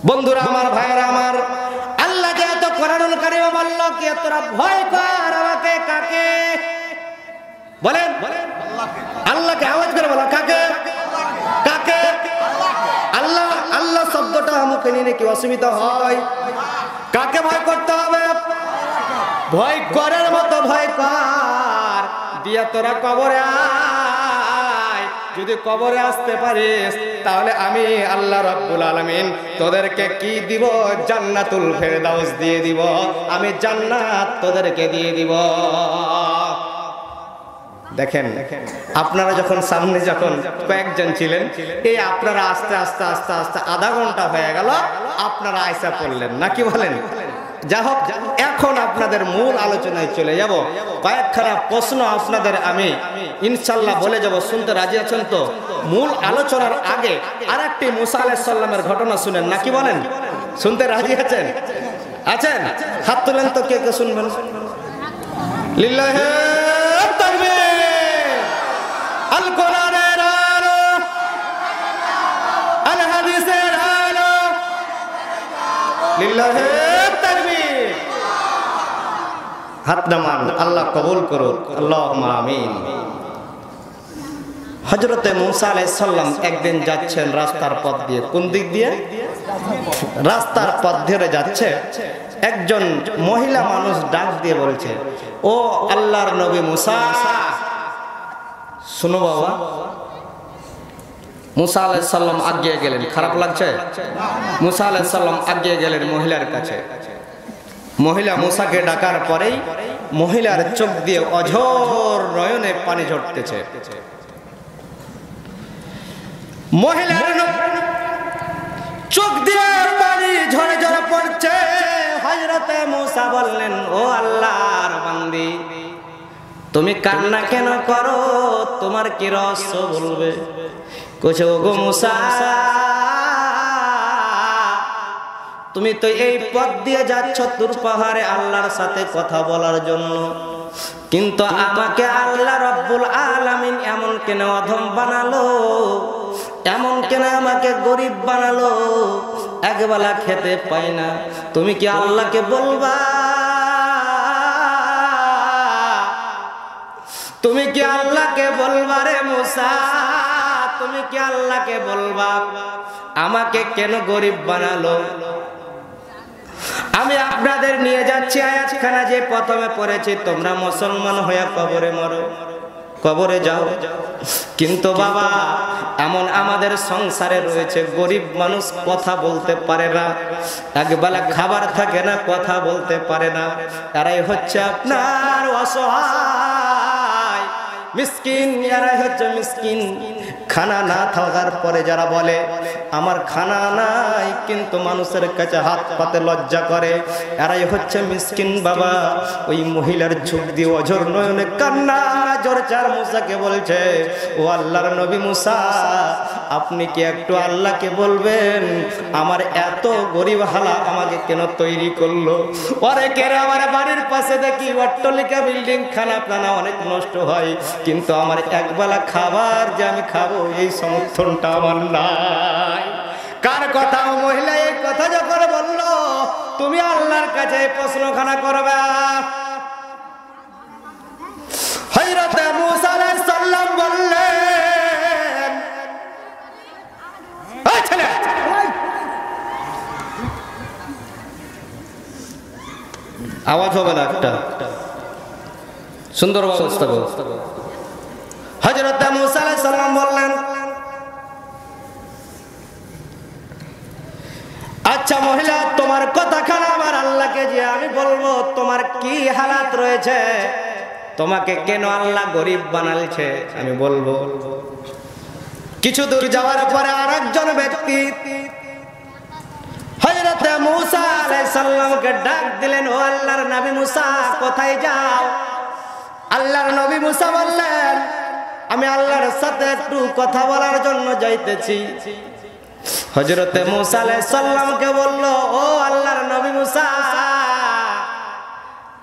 বন্ধুরা আমার, ভাইরা আমার, আল্লাহ যে এত কোরআনুল কারীমে বলল কি তোরা ভয় কর আমাকে, কাকে বলেন? আল্লাহকে। আওয়াজ করে বলো, কাকে? কাকে? আল্লাহ। আল্লাহ শব্দটা মুখে নিয়ে কি অসুবিধা হয়? কাকে ভয় করতে হবে? ভয় করার মতো ভয় কর, দিয়া তোরা কবরে আয়। যদি কবরে আসতে পারিস, তাহলে আমি আল্লাহ রাব্বুল আলামিন তোদেরকে কি দিব? জান্নাতুল ফেরদাউস দিয়ে দিব। আমি জান্নাত তোদেরকে দিয়ে দিব। দেখেন আপনারা যখন সামনে যখন কয়েকজন ছিলেন, এই আপনারা আস্তে আস্তে আস্তে আস্তে আধা ঘন্টা হয়ে গেল, আপনারা আয়সা পড়লেন, নাকি বলেন? যা হোক, এখন আপনাদের মূল আলোচনায় চলে যাব। কয়েকখানা প্রশ্ন আপনাদের আমি ইনশাল্লাহ বলে যাব, শুনতে রাজি আছেন তো? মূল আলোচনার আগে আরেকটি মুসা আলাইহিস সালামের ঘটনা শুনেন, নাকি বলেন? শুনতে রাজি আছেন? আছেন? হাত তুলেন তো, কে কে শুনবেন? লিল্লাহি তাকবীর, আল কোরআনের আলো, আল হাদিসের আলো, লিল্লাহি তাকবীর। হাত নামান, আল্লাহ কবুল করুন, আল্লাহুম্মা আমিন। হযরতে মুসা আলাইহিস সালাম একদিন যাচ্ছেন রাস্তার পথ দিয়ে। কোন দিক দিয়ে? রাস্তার পথ ধরে যাচ্ছে। একজন মহিলা মানুষ ডাক দিয়ে বলছে, ও আল্লাহর নবী মুসা, শুনো বাবা। মুসা আলাইহিস সালাম আগিয়ে গেলেন। খারাপ লাগছে? মুসা আলাইহিস সালাম আগিয়ে গেলেন মহিলার কাছে। মহিলা মুসাকে ডাকার পরেই মহিলার চোখ দিয়ে অঝোর নয়নে পানি ঝরতেছে। মহিলার চোখ দিয়ে পানি ঝরে ঝরে পড়ছে। হযরতে মুসা বললেন, ও আল্লাহর বান্দি, তুমি কান্না কেন করো? তোমার কি রহস্য বলবে? কইছে, ও গো মুসা, তুমি তো এই পথ দিয়ে যাচ্ছ তুর পাহাড়ে আল্লাহর সাথে কথা বলার জন্য, কিন্তু আমাকে আল্লাহ রব্বুল আলামিন এমন কেন অধম বানালো, এমন কেন আমাকে গরিব বানালো, একবেলা খেতে পাই না। তুমি কি আল্লাহকে বলবা? তুমি কি আল্লাহকে বলবা রে মুসা? তুমি কি আল্লাহকে বলবা আমাকে কেন গরিব বানালো? আমি আপনাদের নিয়ে যাচ্ছি আয়াতখানা যে প্রথমে পড়েছি, তোমরা মুসলমান হয়ে কবরে মরো, কবরে যাও। কিন্তু বাবা, এমন আমাদের সংসারে রয়েছে গরিব মানুষ, কথা বলতে পারে না, একবেলা খাবার থাকে না, কথা বলতে পারে না। এরাই হচ্ছে আপনার অসহায় মিসকিন, এরাই হচ্ছে মিসকিন। খানা না থাকার পরে যারা বলে আমার খানা নাই, কিন্তু মানুষের কাছে হাত পাতে লজ্জা করে, এরাই হচ্ছে মিসকিন বাবা। ওই মহিলার চোখ দিয়ে অঝোর নয়নে কান্না ঝরছে। আর মুসাকে বলছে, ও আল্লাহর নবী মুসা, আপনি কি একটু আল্লাহকে বলবেন আমার এত গরিব হালা আমাকে কেন তৈরি করলো? ওরে কেরে আমার বাড়ির পাশে দেখি অট্টালিকা বিল্ডিং, খানা প্লানা অনেক নষ্ট হয়, কিন্তু আমার একবেলা খাবার যে আমি খাবো এই সমর্থনটা আমার নাই। কার কথা? মহিলা এই কথা যখন বললো, তুমি আল্লাহর কাছে প্রশ্নখানা করবে। হযরতে মুসা আলাইহিস সালাম বললেন, এই ছেলে, আওয়াজ হবে না একটা, সুন্দর ব্যবস্থা করো। হযরতে মুসা আলাইহিস সালাম বললেন, আচ্ছা মহিলা, তোমার কথাখানা আমার আল্লাহকে যে আমি বলবো তোমার কি হালাত রয়েছে, তোমাকে কেন আল্লাহ গরিব বানালছে আমি বলবো। কিছু দূর যাওয়ার পরে আরেকজন ব্যক্তি হযরতে মুসা আলাইহিস সালামকে ডাক দিলেন, ও আল্লাহর নবী মুসা, কোথায় যাও? আল্লাহর নবী মুসা বললেন, আমি আল্লাহর সাথে একটু কথা বলার জন্য যাইতেছি। হযরতে মুসা আলাইহিস সালামকে বলল, ও আল্লাহর নবী মুসা,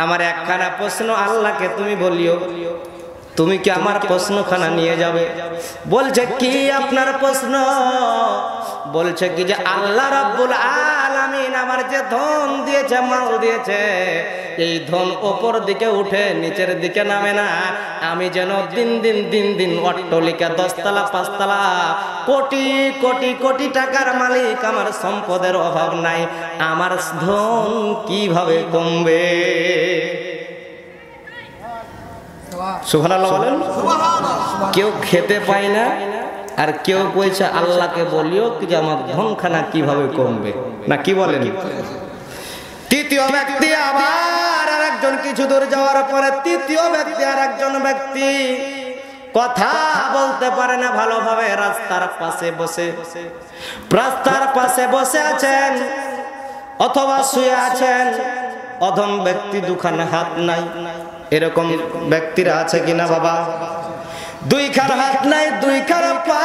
আমার একখানা প্রশ্ন আল্লাহকে তুমি বলিও, তুমি কি আমার প্রশ্নখানা নিয়ে যাবে? বলছে, কি আপনার প্রশ্ন? বলছে কি যে আল্লাহ রাব্বুল আলামিন আমার যে ধন দিয়েছে, মাল দিয়েছে, এই ধন উপর দিকে উঠে নিচের দিকে নামে না। আমি যেন দিন দিন অট্টালিকা 10 তলা 5 তলা কোটি কোটি কোটি টাকার মালিক, আমার সম্পদের অভাব নাই, আমার ধন কিভাবে কমবে? সুবহানাল্লাহ বলেন। কেউ খেতে পায় না, আর কেউ কইছে আল্লাহকে বলিও কি যে আমার ধনখানা কিভাবে কমবে, না কি বলেন? তৃতীয় ব্যক্তি আবার আরেকজন, কিছু দূর যাওয়ার পরে তৃতীয় ব্যক্তি আরেকজন ব্যক্তি কথা বলতে পারে না ভালোভাবে, রাস্তার পাশে বসে আছেন অথবা শুয়ে আছেন। অধম ব্যক্তি দুখানা হাত নাই, এরকম ব্যক্তিরা আছে কিনা বাবা? দুইখানা হাত নাই, দুইখানা পা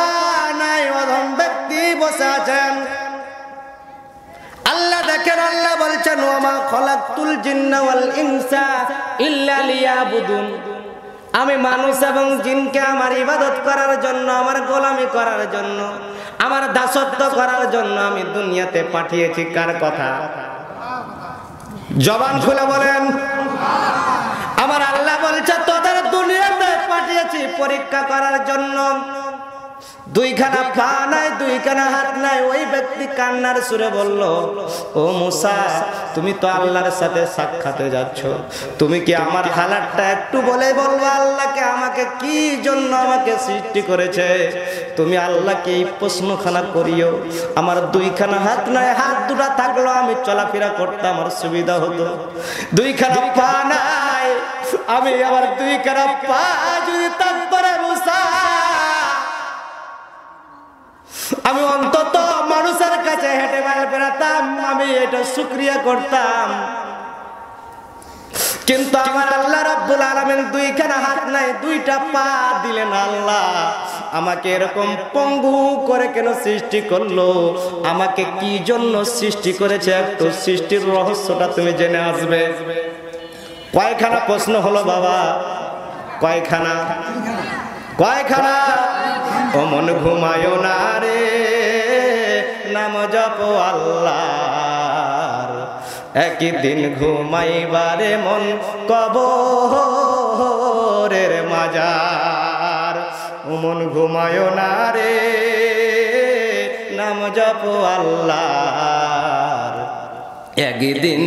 নাই, অধম ব্যক্তি বসে আছেন। আল্লাহ দেখেন, আল্লাহ বলছেন ওয়ামা খলাকতুল জিন্না ওয়াল ইনসা ইল্লা লিয়াবুদুন। আমি মানুষ এবং জিনকে আমার ইবাদত করার জন্য, আমার গোলামি করার জন্য, আমার দাসত্ব করার জন্য আমি দুনিয়াতে পাঠিয়েছি। কার কথা? জবান খুলে বলেন। আমার আল্লাহ বলছে তোদের দুনিয়াতে পাঠিয়েছি পরীক্ষা করার জন্য। দুইখানা পা নাই, দুইখানা হাত নাই। ওই ব্যক্তি কান্নার সুরে বলল, ও মুসা, তুমি তো আল্লাহর সাথে সাক্ষাতে যাচ্ছ, তুমি কি আমার হালাতটা একটু বলে বলবো আল্লাহকে, আমাকে কি জন্য আমাকে সৃষ্টি করেছে? তুমি আল্লাহকে এই প্রশ্নখানা করিও। আমার দুইখানা হাত নাই, হাত দুটা থাকলো আমি চলাফেরা করতে আমার সুবিধা হতো। দুইখানা পা নাই, আমি আবার দুইখানা পা যদি তারপরে মুসা আমি অন্তত মানুষের কাছে হেঁটে বেড়াতাম, আমি এটা শুকরিয়া করতাম। কিন্তু আমার আল্লাহ রাব্বুল আলামিন দুইখানা হাত নাই, দুইটা পা দিলেন। আল্লাহ আমাকে এরকম পঙ্গু করে কেন সৃষ্টি করলো? আমাকে কি জন্য সৃষ্টি করেছে? একটু সৃষ্টির রহস্যটা তুমি জেনে আসবে। কয়খানা প্রশ্ন হলো বাবা? কয়খানা? ও মন ঘুমায় না রে, নাম জপ আল্লাহর, একদিন ঘুমাইবারে মন কবরের মাজার। ও মন ঘুমায় না রে, নাম জপ আল্লাহর, একদিন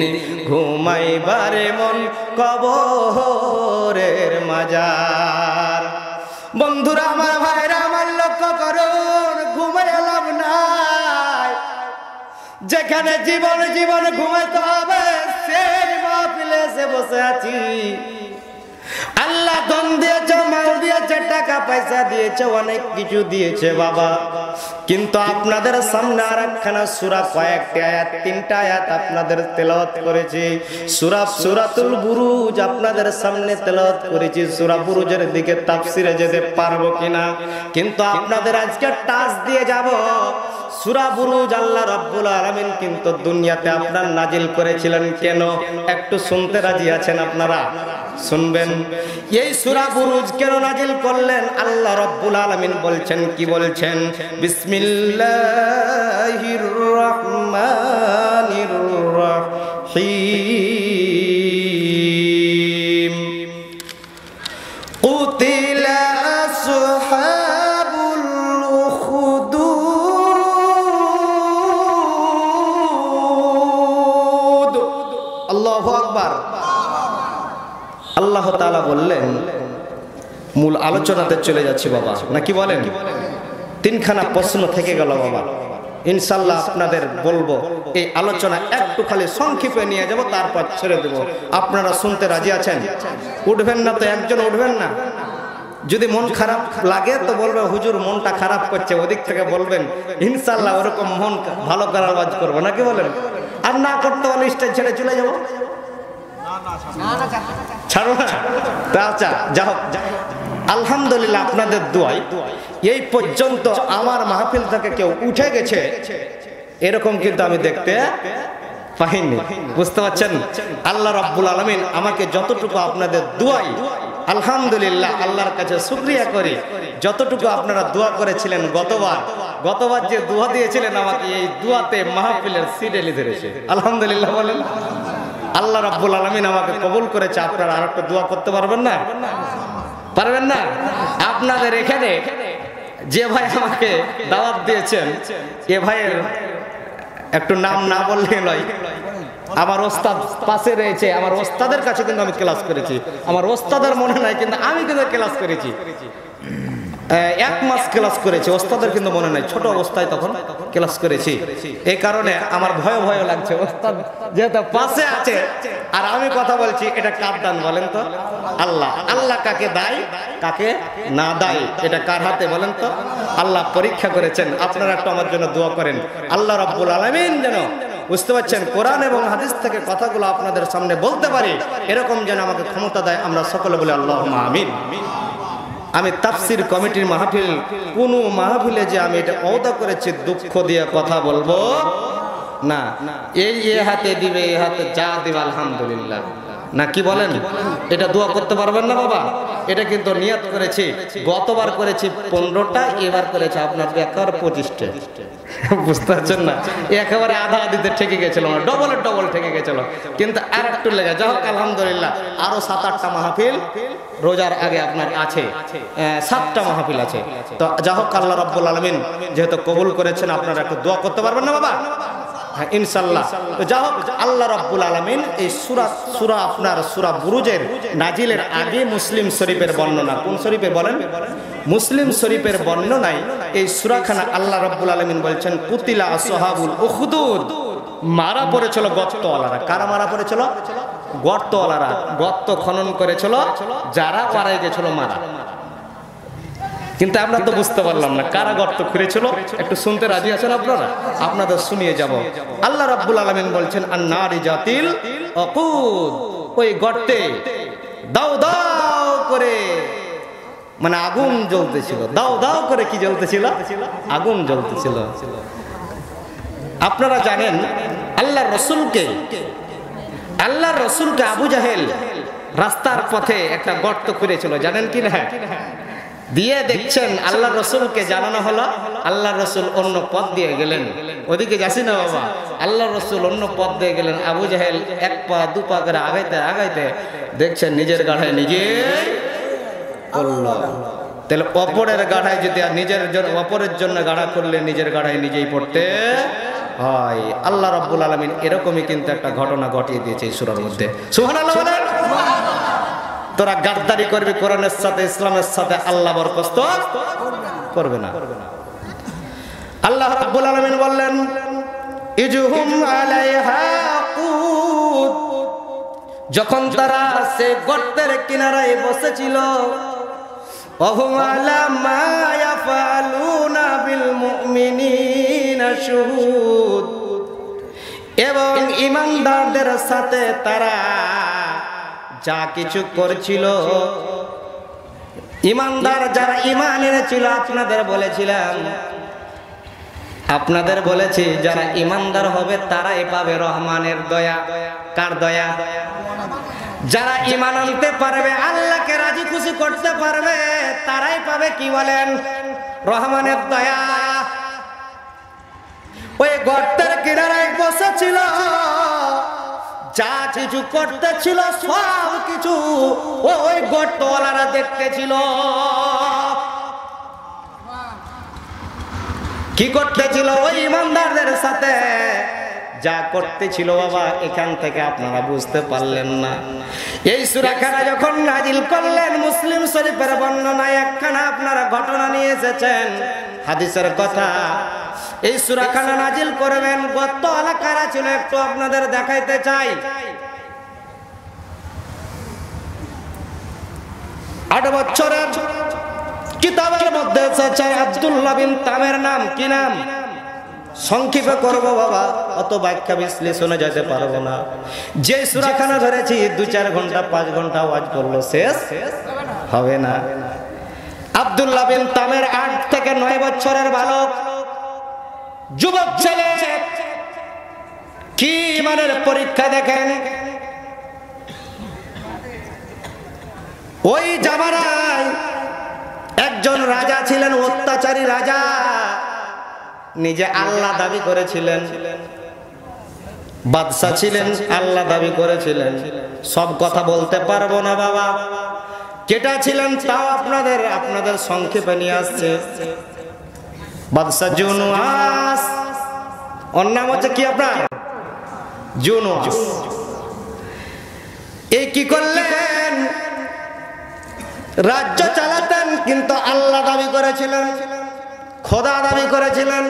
ঘুমাইবারে মন কবরের মাজার। বন্ধুরা আমার, ভাইরা আমার, লক্ষ্য করুন, ঘুমাই লাভ নাই। যেখানে জীবন ঘুমাইতে হবে সেই মাহফিলে এসে বসে আছি। আল্লাহ ধন দিয়েছে, মাল দিয়েছে, টাকা পয়সা দিয়েছে, অনেক কিছু দিয়েছে বাবা। কিন্তু আপনাদের সামনে আর একখানা সূরা, কয়েকটি আয়াত, 3টা আয়াত আপনাদের তেলাওয়াত করেছি। সূরাতুল বুরুজ আপনাদের সামনে তেলাওয়াত করেছি। সূরা বুরুজের দিকে তাফসিরে যেতে পারবো কিনা, কিন্তু আপনাদের আজকে টাচ দিয়ে যাব। সূরা বুরুজ আল্লাহ রাব্বুল আলামিন কিন্তু দুনিয়াতে আপনার নাজিল করেছিলেন কেন? একটু শুনতে রাজি আছেন আপনারা? শুনবেন। এই সূরা বুরুজ কেন নাজিল করলেন? আল্লাহ রাব্বুল আলামিন বলছেন, কি বলছেন? বিসমিল্লাহির রহমানির রহিম। কুতিলা আসহাবুল উখদুদ। আল্লাহু আকবার। আল্লাহ তাআলা বললেন, মূল আলোচনাতে চলে যাচ্ছি বাবা, নাকি বলেন? 3খানা প্রশ্ন থেকে গেল বাবা। ইনশাআল্লাহ আপনাদের বলবো, এই আলোচনা একটু খালি সংক্ষেপে নিয়ে যাব, তারপর ছেড়ে দেব। আপনারা শুনতে রাজি আছেন? উঠবেন না তো? একজন উঠবেন না? যদি মন খারাপ লাগে তো বলবে হুজুর মনটা খারাপ করছে, ওদিক থেকে বলবেন ইনশাআল্লাহ ওরকম মন ভালো করার কাজ করবো, নাকি বলেন? আর না করতে হলে স্টেজ ছেড়ে চলে যাবো। ছাড়ো না? আচ্ছা, যাও। আলহামদুলিল্লাহ, আপনাদের দোয়ায় এই পর্যন্ত আমার মাহফিল থেকে কেউ উঠে গেছে এরকম কিন্তু আমি দেখতে পাইনি। বুঝতে পারছেন? আল্লাহ রাব্বুল আলামিন আমাকে যতটুকু আপনাদের দোয়াই, আলহামদুলিল্লাহ আল্লাহর কাছে শুকরিয়া করি, যতটুকু আপনারা দোয়া করেছিলেন গতবার যে দোয়া দিয়েছিলেন আমাকে, এই দোয়াতে মাহফিলের সিডেলি ধরেছে। আলহামদুলিল্লাহ বলেন। আল্লাহ রাব্বুল আলামিন আমাকে কবুল করেছে। আপনারা আর একটা দোয়া করতে পারবেন না? পারবেন না? আপনাদের এখানে যে ভাই আমাকে দাওয়াত দিয়েছেন, এ ভাইয়ের একটু নাম না বললে নয়। আমার ওস্তাদ পাশে রয়েছে, আমার ওস্তাদের কাছে কিন্তু আমি ক্লাস করেছি। আমার ওস্তাদের মনে নাই, কিন্তু আমি কিন্তু ক্লাস করেছি। 1 মাস ক্লাস করেছি, ওস্তাদের কিন্তু মনে নাই, ছোট অবস্থায় তখন ক্লাস করেছি। এই কারণে আমার ভয় ভয় লাগছে, ওস্তাদ যেহেতু পাশে আছে আর আমি কথা বলছি, এটা কার দান বলেন তো? আল্লাহ। আল্লাহ কাকে দেয় কাকে না দেয় এটা কার হাতে বলেন তো? আল্লাহ পরীক্ষা করেছেন। আপনারা একটু আমার জন্য দোয়া করেন, আল্লাহ রাব্বুল আলামিন যেন, বুঝতে পারছেন, কোরআন এবং হাদিস থেকে কথাগুলো আপনাদের সামনে বলতে পারি, এরকম যেন আমাকে ক্ষমতা দেয়। আমরা সকলে বলি আল্লাহুম্মা আমিন। আমি তাফসির কমিটির মাহফিল, কোন মাহফিলে যে আমি এটা ওয়াদা করেছি দুঃখ দিয়ে কথা বলবো না, এই হাতে দিবে, এই হাতে যা দিবে আলহামদুলিল্লাহ, না কি বলেন? এটা দোয়া করতে পারবেন না বাবা? এটা কিন্তু নিয়ত করেছি, গতবার করেছি 15টা, এবার করেছি আপনার একেবারে 25টা। বুঝতে পারছেন না? একেবারে আধা আধিতে ঠেকে গেছিল, ডবল ঠেকে গেছিল, কিন্তু আর একটু লেগে যাই হোক আলহামদুলিল্লাহ। আরো 7-8টা মাহফিল রোজার আগে আপনার আছে, 7টা মাহফিল আছে। তো যা হোক, আল্লাহ রাব্বুল আলামিন যেহেতু কবুল করেছেন, আপনারা একটু দোয়া করতে পারবেন না বাবা? হ্যাঁ ইনশাআল্লাহ। তো যা হোক, আল্লাহ রাব্বুল আলামিন এই সূরা আপনার সূরা বুরুজের নাজিলের আগে মুসলিম শরীফের বর্ণনা, কোন শরীফে বলেন? মুসলিম শরীফের বর্ণনায় এই সূরাখানা আল্লাহ রাব্বুল আলামিন বলছেন, কুতিলা আসহাবুল উখদুদ, মারা পড়েছিল গর্তওয়ালারা। কারা মারা পড়েছিল? গর্তওয়ালারা। গর্ত খনন করেছিল যারা, ওরাই গেছিল মারা। কিন্তু আমরা তো বুঝতে পারলাম না কারা গর্ত খুঁড়েছিল। একটু শুনতে রাজি আছেন আপনারা? আপনাদের শুনিয়ে যাব। আল্লাহ রাব্বুল আলামিন বলছেন, আন-নারি জাতিল ওকুদ, ওই গর্তে দাও দাও করে, মানে আগুন জ্বলতেছিল। দাও দাও করে কি জ্বলতেছিল? আগুন জ্বলতেছিল। আপনারা জানেন আল্লাহর রাসূলকে আবু জাহেল রাস্তার পথে একটা গর্ত খুঁড়েছিল, জানেন কি না? দিয়ে দেখছেন আল্লাহ রসুলকে জানানো হলো, আল্লাহ রসুল অন্য পথ দিয়ে গেলেন। ওদিকে যাচ্ছি না বাবা, আল্লাহ রসুল অন্য পথ দিয়ে গেলেন। আবু জাহেল 1 পা 2 পা করে আগাইতে দেখছেন নিজের গাড়ায় নিজে পড়ল। তাহলে অপরের গাড়ায় যদি, আর অপরের জন্য গাড়া করলে নিজের গাড়ায় নিজেই পড়তে হয়। আল্লাহ রাব্বুল আলামিন এরকমই কিন্তু একটা ঘটনা ঘটিয়ে দিয়েছে এই সূরার মধ্যে। সুবহানাল্লাহ বলেন। তোরা গাদ্দারি করবি কোরআনের সাথে, ইসলামের সাথে, আল্লাহ বরখাস্ত করবে না। আল্লাহ রাব্বুল আলামিন বললেন, ইজহুম আলাইহা কুদ, যখন তারা সে গর্তের কিনারায় বসেছিল, ওহুম আলা মা ইয়াফালুনা বিল মুমিনিনা শুহুদ, এবং ঈমানদারদের সাথে তারা যা কিছু করছিল, ইমানদার যারা ঈমান এনেছিল, আপনাদের বলেছি যারা ইমানদার হবে তারাই পাবে রহমানের দয়া। কার দয়া? যারা ঈমান আনতে পারবে, আল্লাহকে রাজি খুশি করতে পারবে, তারাই পাবে কি বলেন? রহমানের দয়া। ওই গর্তের কিনারায় বসেছিল, যা কিছু করতেছিল সব কিছু ওই গর্তওয়ালারা দেখতেছিল। কি করতেছিল? ওই ইমানদারদের সাথে যা করতেছিল বাবা, এখান থেকে আপনারা বুঝতে পারলেন না। এই সূরাখানা যখন নাজিল করলেন, মুসলিম শরীফের বর্ণনায় একখানা আপনারা ঘটনা নিয়ে এসেছেন, হাদিসের কথা। এই সূরাখানা নাজিল করবেন, গর্তওয়ালা কারা ছিল একটু আপনাদের দেখাইতে চাই। 8 বছরের কিতাবের মধ্যে এসেছে আব্দুল্লাহ বিন তামের নাম। কি নাম? সংক্ষেপে করবো বাবা, অত ব্যাখ্যা বিশ্লেষণে যেতে পারবো না। যে সূরাখানা ধরেছি 2-4 ঘন্টা 5 ঘন্টা ওয়াজ করলো, শেষ হবে না। আব্দুল্লাহ বিন তামের 8 থেকে 9 বছরের বালক, যুবক ছেলে, কি ইমানের পরীক্ষা দেখেন। ওই জামানায় একজন রাজা ছিলেন, অত্যাচারী রাজা, নিজে আল্লাহ দাবি করেছিলেন, বাদশা ছিলেন, আল্লাহ দাবি করেছিলেন। সব কথা বলতে পারবো না বাবা, কেটা ছিলেন তাও আপনাদের সংক্ষেপে নিয়ে আসছে। বাদশা জুনুয়াস, ওর নাম হচ্ছে কি আপনার? জুনুয়াস। এই কি করলেন? রাজ্য চালাতেন, কিন্তু আল্লাহ দাবি করেছিলেন, খোদা দাবি করেছিলেন।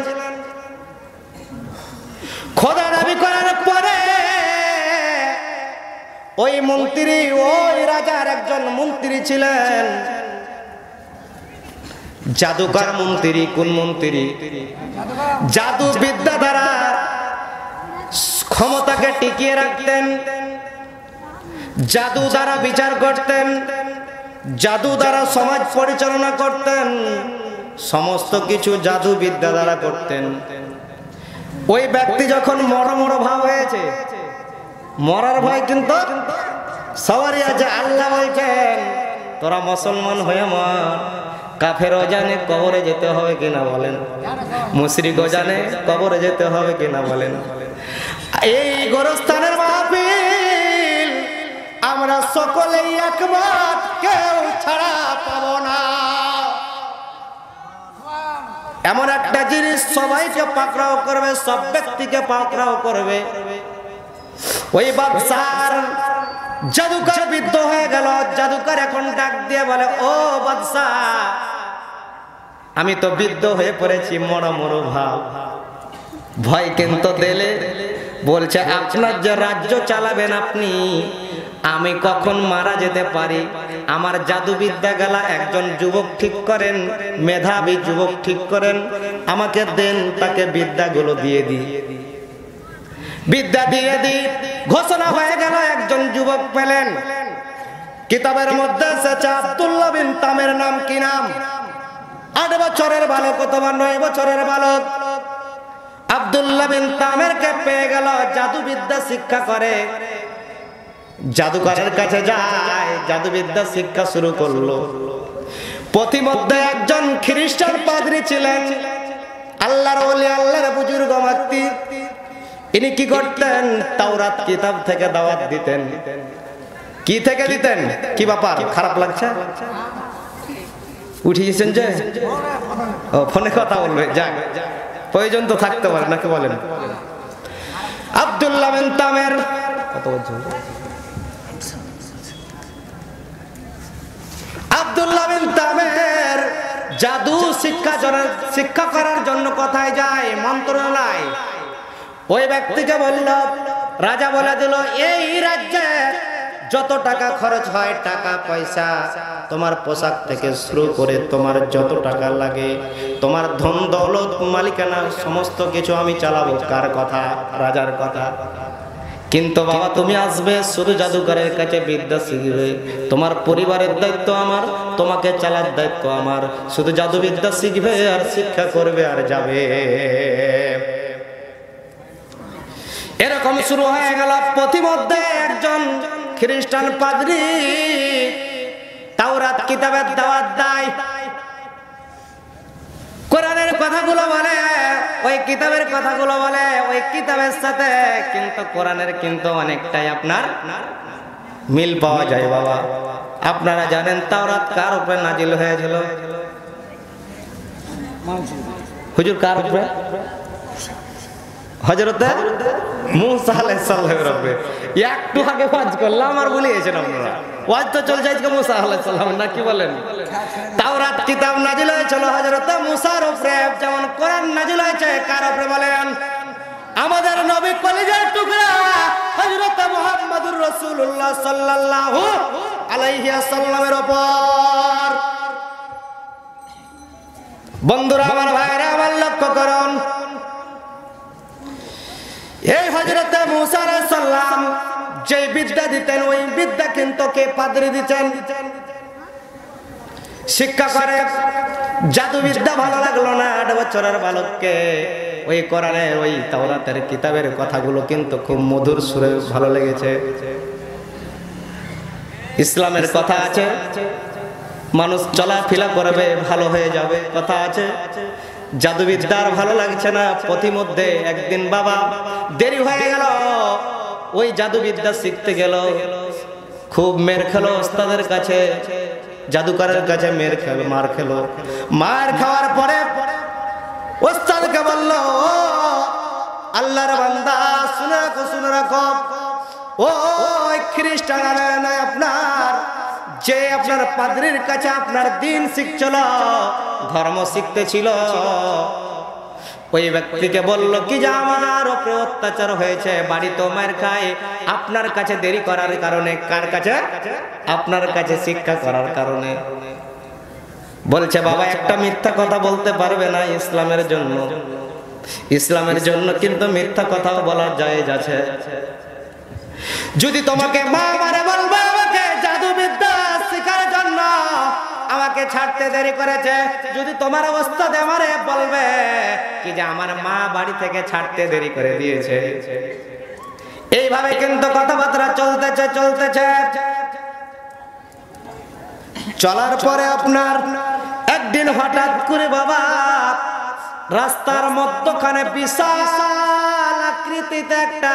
খোদা দাবি করার পরে ওই মন্ত্রী, ওই রাজার একজন মন্ত্রী ছিলেন, জাদুকর মন্ত্রী। কোন মন্ত্রী? জাদু বিদ্যা দ্বারা ক্ষমতাকে টিকিয়ে রাখতেন, জাদু দ্বারা বিচার করতেন, জাদু দ্বারা সমাজ পরিচালনা করতেন, সমস্ত কিছু জাদু বিদ্যা দ্বারা করতেন। ওই ব্যক্তি যখন মরা ভাব হয়েছে, মরার ভয় কিন্তু সবারই আছে। আল্লাহ বলছেন তোরা মুসলমান হয়ে মর। কাফেরও জানে কবরে যেতে হবে কিনা বলেন, মুশরিকও জানে কবরে যেতে হবে কিনা বলেন। এই গোরস্থানের মাহফিল আমরা সকলেই একমত, কেউ ছাড়া পাবো না। এমন একটা জিনিস সবাইকে পাকড়াও করবে, সব ব্যক্তিকে পাকড়াও করবে। ওই বাদশার জাদুকর বিদ্ধ হয়ে গেল। জাদুকর এখন ডাক দিয়ে বলে, ও বাদশা, আমি তো বিদ্ধ হয়ে পড়েছি, মরো ভাব। ভয় কিন্তু দিলে বলছে, আপনার যে রাজ্য চালাবেন আপনি, আমি কখন মারা যেতে পারি। আমার জাদুবিদ্যা গেলা একজন যুবক ঠিক করেন, মেধাবী যুবক ঠিক করেন, আমাকে দেন, তাকে বিদ্যাগুলো দিয়ে দিই। বিদ্যা দিয়ে দিই। ঘোষণা হয়ে গেল, একজন যুবক পেলেন। কিতাবের মধ্যে এসেছে আব্দুল্লাহ বিন তামের নাম। কি নাম? 8 বছরের বালক অথবা 9 বছরের বালক আব্দুল্লাহ বিন তামেরকে পেয়ে গেল, জাদুবিদ্যা শিক্ষা করে। জাদুকরের কাছে যায়, জাদুবিদ্যা শিক্ষা শুরু করলো। পথিমধ্যে একজন খ্রিস্টান পাদ্রী ছিলেন, আল্লাহর ওলি, আল্লাহর বুজুর্গ ব্যক্তি। ইনি কি করতেন? তাওরাত কিতাব থেকে দাওয়াত দিতেন। কি থেকে দিতেন? কি ব্যাপার, খারাপ লাগছে? উঠিয়েছেন যে ও ফোনে কথা বলবে, যাক প্রয়োজন তো থাকতে পারে নাকি বলেন। আব্দুল্লাহ বিন তামের কত বছর? আব্দুল্লাহ বিন তামের জাদু শিক্ষা করার জন্য কোথায় যায়? মন্ত্রণালয়। ওই ব্যক্তিকে বলল, রাজা বলে দিল, এই রাজ্যে যত টাকা খরচ হয়, টাকা পয়সা, তোমার পোশাক থেকে শুরু করে তোমার যত টাকা লাগে, তোমার ধন দৌলত মালিকানা সমস্ত কিছু আমি চালাবো। কার কথা? রাজার কথা। কিন্তু বাবা তুমি আসবে, শুধু জাদুকরের কাছে বিদ্যা শিখবে। তোমার পরিবারের দায়িত্ব আমার, তোমাকে চালার দায়িত্ব আমার। শুধু জাদুবিদ্যা শিখবে আর শিক্ষা করবে আর যাবে। এরকম শুরু হয়ে গেল। পথিমধ্যে একজন খ্রিস্টান পাদ্রী তাওরাত কিতাবের দাওয়াত দেয়, কোরআনের কথাগুলো বলে, ওই কিতাবের কথাগুলো বলে। ওই কিতাবের সাথে কিন্তু কোরআনের কিন্তু অনেকটাই আপনার মিল পাওয়া যায়। বাবা আপনারা জানেন তাওরাত কার উপরে নাজিল হয়েছিল? হুজুর কার উপরে? হযরতে মুসা আলাইহিস সালামের উপরে। একটু আগে ওয়াজ করলাম আর ভুলে গেছেন আপনারা। ওয়াজ তো চলছে আজকে মুসা আলাইহিস সালাম, না কি বলেন? তাওরাত কিতাব নাজিল হয়েছিল হযরতে মুসার উপরে, যেমন কোরআন নাজিল হয়েছে কার উপরে বলেন? আমাদের নবী কলিজার টুকরা হযরতে মুহাম্মদুর রাসূলুল্লাহ সাল্লাল্লাহু আলাইহি ওয়াসাল্লামের উপর। বন্ধুরা আমার, ভাইরা আমার, লক্ষ্য করুন, এই হযরতে মুসা আলাইহিস সালাম যে বিদ্যা দিতেন, ওই বিদ্যা কিন্তু কে? পাদ্রী দিতেন, শিক্ষা করে। জাদু বিদ্যা ভালো লাগলো না 8 বছরের বালককে। ওই কোরআনের, ওই তাওরাতের কিতাবের কথাগুলো কিন্তু খুব মধুর সুরে ভালো লেগেছে। ইসলামের কথা আছে, মানুষ চলাফেরা করবে, ভালো হয়ে যাবে, কথা আছে। জাদুবিদ্যার ভালো লাগছে না। পথিমধ্যে একদিন বাবা দেরি হয়ে গেল, ওই জাদুবিদ্যা শিখতে গেল, খুব মের খেলো ওস্তাদের কাছে, জাদুকরের কাছে মার খেলো। মার খাওয়ার পরে ওস্তাদকে বলল, আল্লাহর বান্দা শুনে রাখো, ও খ্রিস্টান আপনার যে আপনার পাদ্রীর কাছে আপনার দিন শিখছিল, ধর্ম শিখতেছিল, ওই ব্যক্তিকে বলল কি যে আমার উপরে অত্যাচার হয়েছে, বাড়িতে মার খায়, আপনার কাছে দেরি করার কারণে। কার কাছে? আপনার কাছে শিক্ষা করার কারণে। বলছে বাবা একটা মিথ্যা কথা বলতে পারবে না ইসলামের জন্য। ইসলামের জন্য কিন্তু মিথ্যা কথাও বলার জায়েজ আছে। যদি তোমাকে মা মারে বলবে আমাকে জাদুবিদ্যা শেখার জন্য আমাকে ছাড়তে দেরি করেছে, যদি তোমার অবস্থা আমারে বলবে কি যে আমার মা বাড়ি থেকে ছাড়তে দেরি করে দিয়েছে, এইভাবে কিন্তু কথাবার্তা চলতেছে। চলার পরে আপনার একদিন হঠাৎ করে বাবা রাস্তার মধ্যখানে বিশাল আকৃতিতে একটা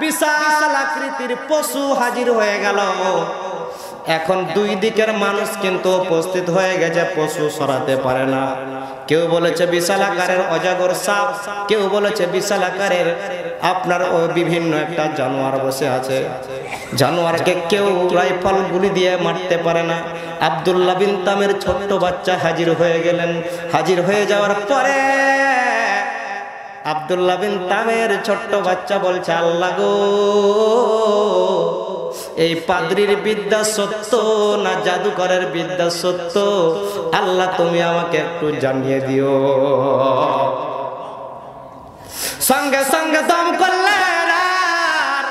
বিশাল আকৃতির পশু হাজির হয়ে গেল। এখন দুই দিকের মানুষ কিন্তু উপস্থিত হয়ে গেছে, পশু সরাতে পারে না। কেউ বলেছে বিশাল আকারের অজগর সাপ, কেউ বলেছে বিশাল আকারের আপনার বিভিন্ন একটা জানোয়ার বসে আছে। জানোয়ারকে কেউ রাইফল গুলি দিয়ে মারতে পারে না। আব্দুল্লাহ বিন তামের ছোট্ট বাচ্চা হাজির হয়ে গেলেন। হাজির হয়ে যাওয়ার পরে আব্দুল্লাহ বিন তামের ছোট্ট বাচ্চা বলছে আল্লাহ গো, এই পাদ্রীর বিদ্যা সত্য না জাদুকরের বিদ্যা সত্য, আল্লাহ তুমি আমাকে একটু জানিয়ে দিও। সঙ্গে সঙ্গে দম করলেন, আর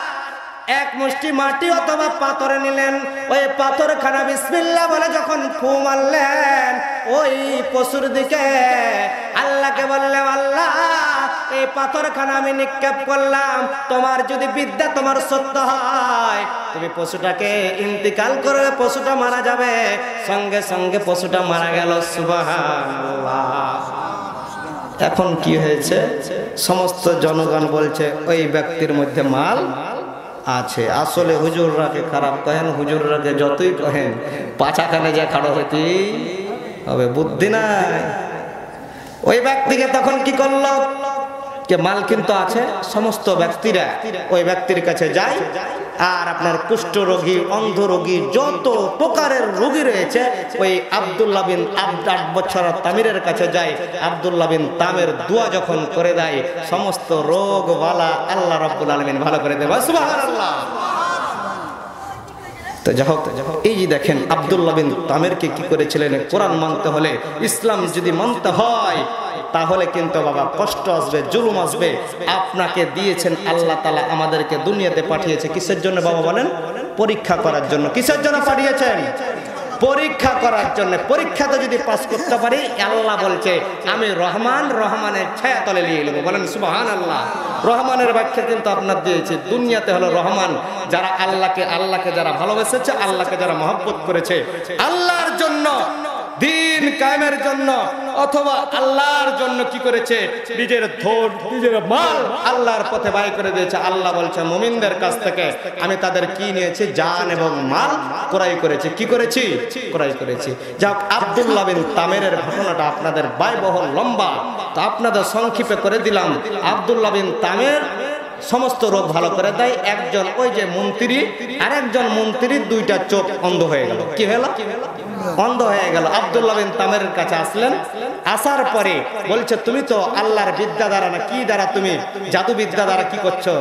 এক মুষ্টি মাটি অথবা পাথর নিলেন। ওই পাথরখানা বিসমিল্লাহ বলে যখন ফু মারলেন ওই পশুর দিকে, আল্লাহকে বললেন আল্লাহ এই পাথরখানা আমি নিক্ষেপ করলাম, তোমার যদি বিদ্যা তোমার সত্য হয় তুমি পশুটাকে ইন্তিকাল করে পশুটা মারা যাবে। সঙ্গে সঙ্গে পশুটা মারা গেল। সুবহানাল্লাহ। এখন কি হয়েছে? সমস্ত জনগণ বলছে ওই ব্যক্তির মধ্যে মাল আছে। আসলে হুজুররাকে খারাপ কহেন, হুজুররাকে যতই কহেন পাছাখানে যে খাড়ো হইতে হবে, বুদ্ধি নাই। ওই ব্যক্তিকে তখন কি করলো, যে মাল কিন্তু আছে, সমস্ত ব্যক্তিরা ওই ব্যক্তির কাছে যায়। আর আপনার কুষ্ঠ রোগী, অন্ধ রোগী, যত প্রকারের রোগী রয়েছে ওই আব্দুল্লাহ বিন 8 বছর তামিরের কাছে যায়। আব্দুল্লাহ বিন তামের দোয়া যখন করে দেয় সমস্ত রোগ বালা আল্লাহ রাব্বুল আলামিন ভালো করে দেয়। সুবহানাল্লাহ। তো যাই হোক, এই যে দেখেন আব্দুল্লাহ বিন তামেরকে কি করেছিলেন। কোরআন মানতে হলে, ইসলাম যদি মানতে হয় তাহলে কিন্তু বাবা কষ্ট আসবে, জুলুম আসবে। আপনাকে দিয়েছেন আল্লাহ তাআলা, আমাদেরকে দুনিয়াতে পাঠিয়েছে কিসের জন্য বাবা বলেন? পরীক্ষা করার জন্য। কিসের জন্য পাঠিয়েছেন? পরীক্ষা করার জন্য। পরীক্ষাতে যদি পাস করতে পারি, আল্লাহ বলছে আমি রহমান, রহমানের ছায়া তলে নিয়ে নেব। বলেন সুবহানাল্লাহ। রহমানের ব্যাখ্যা কিন্তু আপনার দিয়েছি। দুনিয়াতে হলো রহমান যারা আল্লাহকে যারা ভালোবেসেছে, আল্লাহকে যারা মহব্বত করেছে, আল্লাহর জন্য দিন কায়েমের জন্য অথবা আল্লাহর জন্য কি করেছে, নিজের ধন নিজের মাল আল্লাহর পথে ব্যয় করে দিয়েছে। আল্লাহ বলছে মুমিনদের কাছ থেকে আমি তাদের কি নিয়েছি, জান এবং মাল ক্রয় করেছি। কি করেছি? ক্রয় করেছি। যাক, আব্দুল্লাহ বিন তামেরের ঘটনাটা আপনাদের ব্যয়বহুল লম্বা, তো আপনাদের সংক্ষেপে করে দিলাম। আব্দুল্লাহ বিন তামের সমস্ত রোগ ভালো করে দেয়। একজন ওই যে মন্ত্রী, আর একজন মন্ত্রীর দুইটা চোখ অন্ধ হয়ে গেল। কি হলো? অন্ধ হয়ে গেল। আব্দুল্লাহ বিন তামেরের কাছে আসলেন। আসার পরে বলছে তুমি তো আল্লাহর বিদ্যা দ্বারা না কি দ্বারা, তুমি জাদু বিদ্যা দ্বারা কি করছো,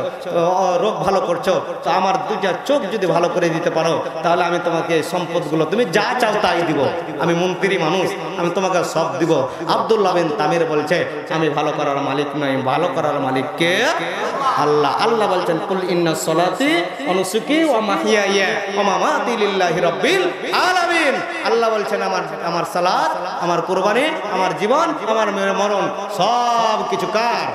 রোগ ভালো করছো, তো আমার দুইটা চোখ যদি ভালো করে দিতে পারো তাহলে আমি তোমাকে সম্পদগুলো তুমি যা চাও তাই দিব। আমি মন্ত্রী মানুষ, আমি তোমাকে সব দিব। আব্দুল্লাহ বিন তামের বলছে আমি ভালো করার মালিক নই, ভালো করার মালিক কে? আল্লাহ। আল্লাহ বলছেন কুল ইন্না সলাতি ওয়া নুসুকি ওয়া মাহইয়ায়া ওয়া মামাতি লিল্লাহি রাব্বিল আলামিন। আল্লাহ বলছেন আমার সালাত, আমার কুরবানি, আমার জীবন, আমার মরণ সব কিছু কার?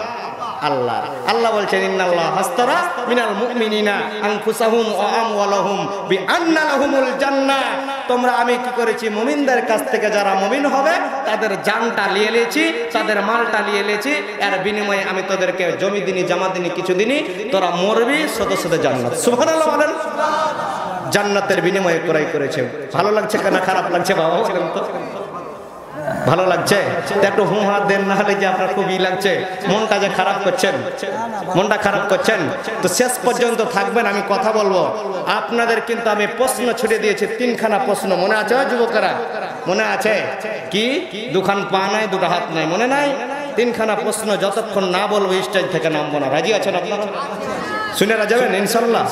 আল্লাহ। আল্লাহ বলছেন ইন্নাল্লাহ হাসতারা মিনাল মুমিনিনা আনফুসাহুম ওয়া আমওয়ালাহুম বিআন্না লাহুমুল জান্নাহ। তোমরা আমি কি করেছি, মুমিনদের কাছ থেকে যারা মুমিন হবে তাদের জানটা নিয়ে নিয়েছি, তাদের মালটা নিয়ে নিয়েছি। এর বিনিময়ে আমি তোদেরকে জমি দিনি, জামা দিনি, কিছু দিনি, তোরা মরবি, সদস্যদের জান্নাত। সুবহানাল্লাহ বলেন। জান্নাতের বিনিময়ে ক্রয় করেছে। ভালো লাগছে কেন খারাপ লাগছে বাবা বলেন তো? ভালো লাগছে? একটু হুঁ হাত দেন, না হলে যে আপনার খুবই লাগছে, মনটা যে খারাপ করছেন, মনটা খারাপ করছেন। তো শেষ পর্যন্ত থাকবেন, আমি কথা বলবো। আপনাদের কিন্তু আমি প্রশ্ন ছুটে দিয়েছি, 3খানা প্রশ্ন, মনে আছে যুবকেরা? মনে আছে কি? 2খান পা নাই, 2টা হাত নাই, মনে নাই? 3খানা প্রশ্ন যতক্ষণ না বলবো স্টেজ থেকে নামবো না। রাজি আছেন আপনারা? শুনে যাবেন ইনশাল্লাহ?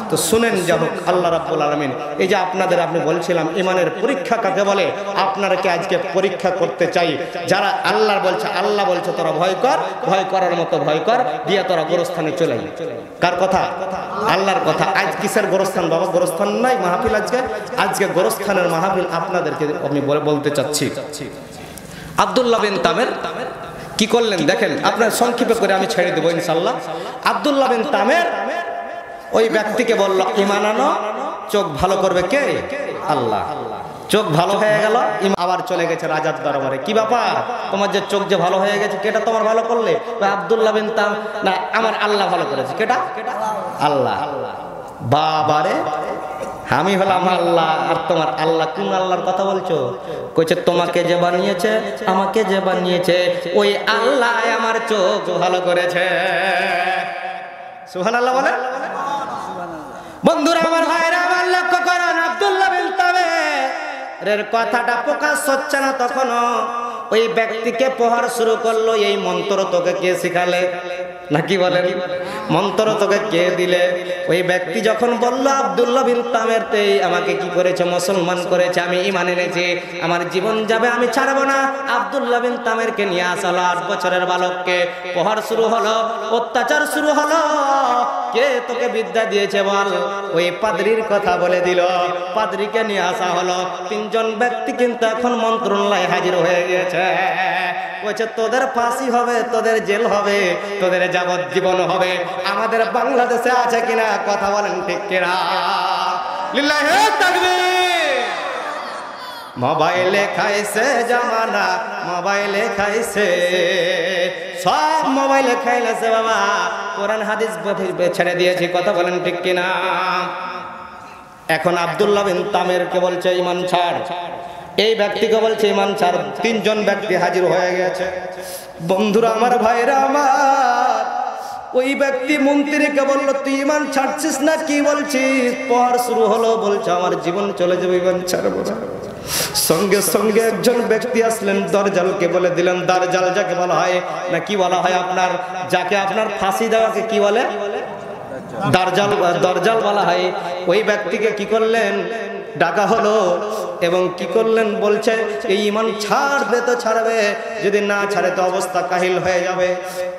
তো শুনেন, যা হোক আল্লাহ রাব্বুল আলামিন এই যে আপনাদের, আপনি বলছিলাম ইমানের পরীক্ষা কাকে বলে, আপনারাকে আজকে পরীক্ষা করতে চাই। যারা আল্লাহ বলছে তোরা ভয় কর, ভয় করার মতো ভয় কর, দিয়ে তোরা গোরস্থানে চলে আয়। কার কথা? আল্লাহর কথা। আজ কিসের গোরস্থান বাবা? গোরস্থান নাই মাহফিল আজকে গোরস্থানের মাহফিল আপনাদেরকে আমি বলতে চাচ্ছি। আব্দুল্লাহ বিন তামের কি করলেন দেখেন, আপনার সংক্ষেপে করে আমি ছেড়ে দেবো ইনশাল্লাহ। আব্দুল্লাহ বিন তামের ওই ব্যক্তিকে বলল, ঈমান আনো, চোখ ভালো করবে কে? আল্লাহ। চোখ ভালো হয়ে গেল, আবার চলে গেছে রাজার দরবারে। কি ব্যাপার, তোমার যে চোখ যে ভালো হয়ে গেছে, কেটা তোমার ভালো করলে? আব্দুল্লাহ বিন তাম, না আমার আল্লাহ ভালো করেছে। কেটা? আল্লাহ। বাবারে, আমি হলাম আল্লাহ আর তোমার আল্লাহ। কোন আল্লাহর কথা বলছো? কইছে তোমাকে যে বানিয়েছে, আমাকে যে বানিয়েছে, ওই আল্লাহ আমার চোখ ভালো করেছে। সুবহানাল্লাহ বলে। বন্ধুরা আমার, ভাইরা আমার, লক্ষ্য করেন আব্দুল্লাহ বিন তামের কথাটা প্রকাশ হচ্ছে না তখনও। ওই ব্যক্তিকে প্রহার শুরু করলো। এই মন্ত্র তোকে কে শিখালে? নাকি বলেন, মন্ত্র তোকে কে দিলে? ওই ব্যক্তি যখন বলল আব্দুল্লাহ বিন তামের আমাকে কি করেছে? মুসলমান করেছে, আমি ঈমান এনেছি, আমার জীবন যাবে, আমি ছাড়বো না। আব্দুল্লাহ বিন তামেরকে নিয়ে আসলো, 8 বছরের বালককে। প্রহার শুরু হলো, অত্যাচার শুরু হলো। কে তোকে বিদ্যা দিয়েছে বল? ওই পাদ্রীর কথা বলে দিল। পাদ্রীকে নিয়ে আসা হলো। 3 জন ব্যক্তি কিন্তু এখন মন্ত্রণালয়ে হাজির হয়ে গেছে। বলছে তোদের ফাঁসি হবে, তোদের জেল হবে, তোদের যাবজ্জীবন হবে। আমাদের বাংলাদেশে আছে কিনা কথা বলেন ঠিক কিনা? লিল্লাহি তাকবীর। মোবাইলে খাইছে জামানা, মোবাইলে খাইছে, সব মোবাইলে খাইলেছে বাবা। কোরআন হাদিস ছেড়ে দিয়েছি, কথা বলেন ঠিক কিনা? এখন আব্দুল্লাহ বিন তামেরকে বলছে ঈমান ছাড়, এই ব্যক্তিকে বলছে ঈমান ছাড়। 3 জন ব্যক্তি হাজির হয়ে গেছে। বন্ধুরা আমার, ভাইরা আমার, ওই ব্যক্তি মন্ত্রীকে বলল তুই ঈমান ছাড়ছিস না? কি বলছিস? প্রহার শুরু হলো, বলছে আমার জীবন চলে যাবে, ঈমান ছাড়বো না। সঙ্গে সঙ্গে একজন ব্যক্তি আসলেন, দরজালকে বলে দিলেন। দরজাল যাকে বলা হয়, না কি বলা হয় আপনার, যাকে আপনার ফাঁসি দেওয়াকে কি বলে? দরজাল বলা হয়। ওই ব্যক্তিকে কি করলেন? ডাকা হলো এবং কি করলেন? বলছে এই ঈমান ছাড়বে তো ছাড়বে, যদি না ছাড়ে তো অবস্থা কাহিল হয়ে যাবে।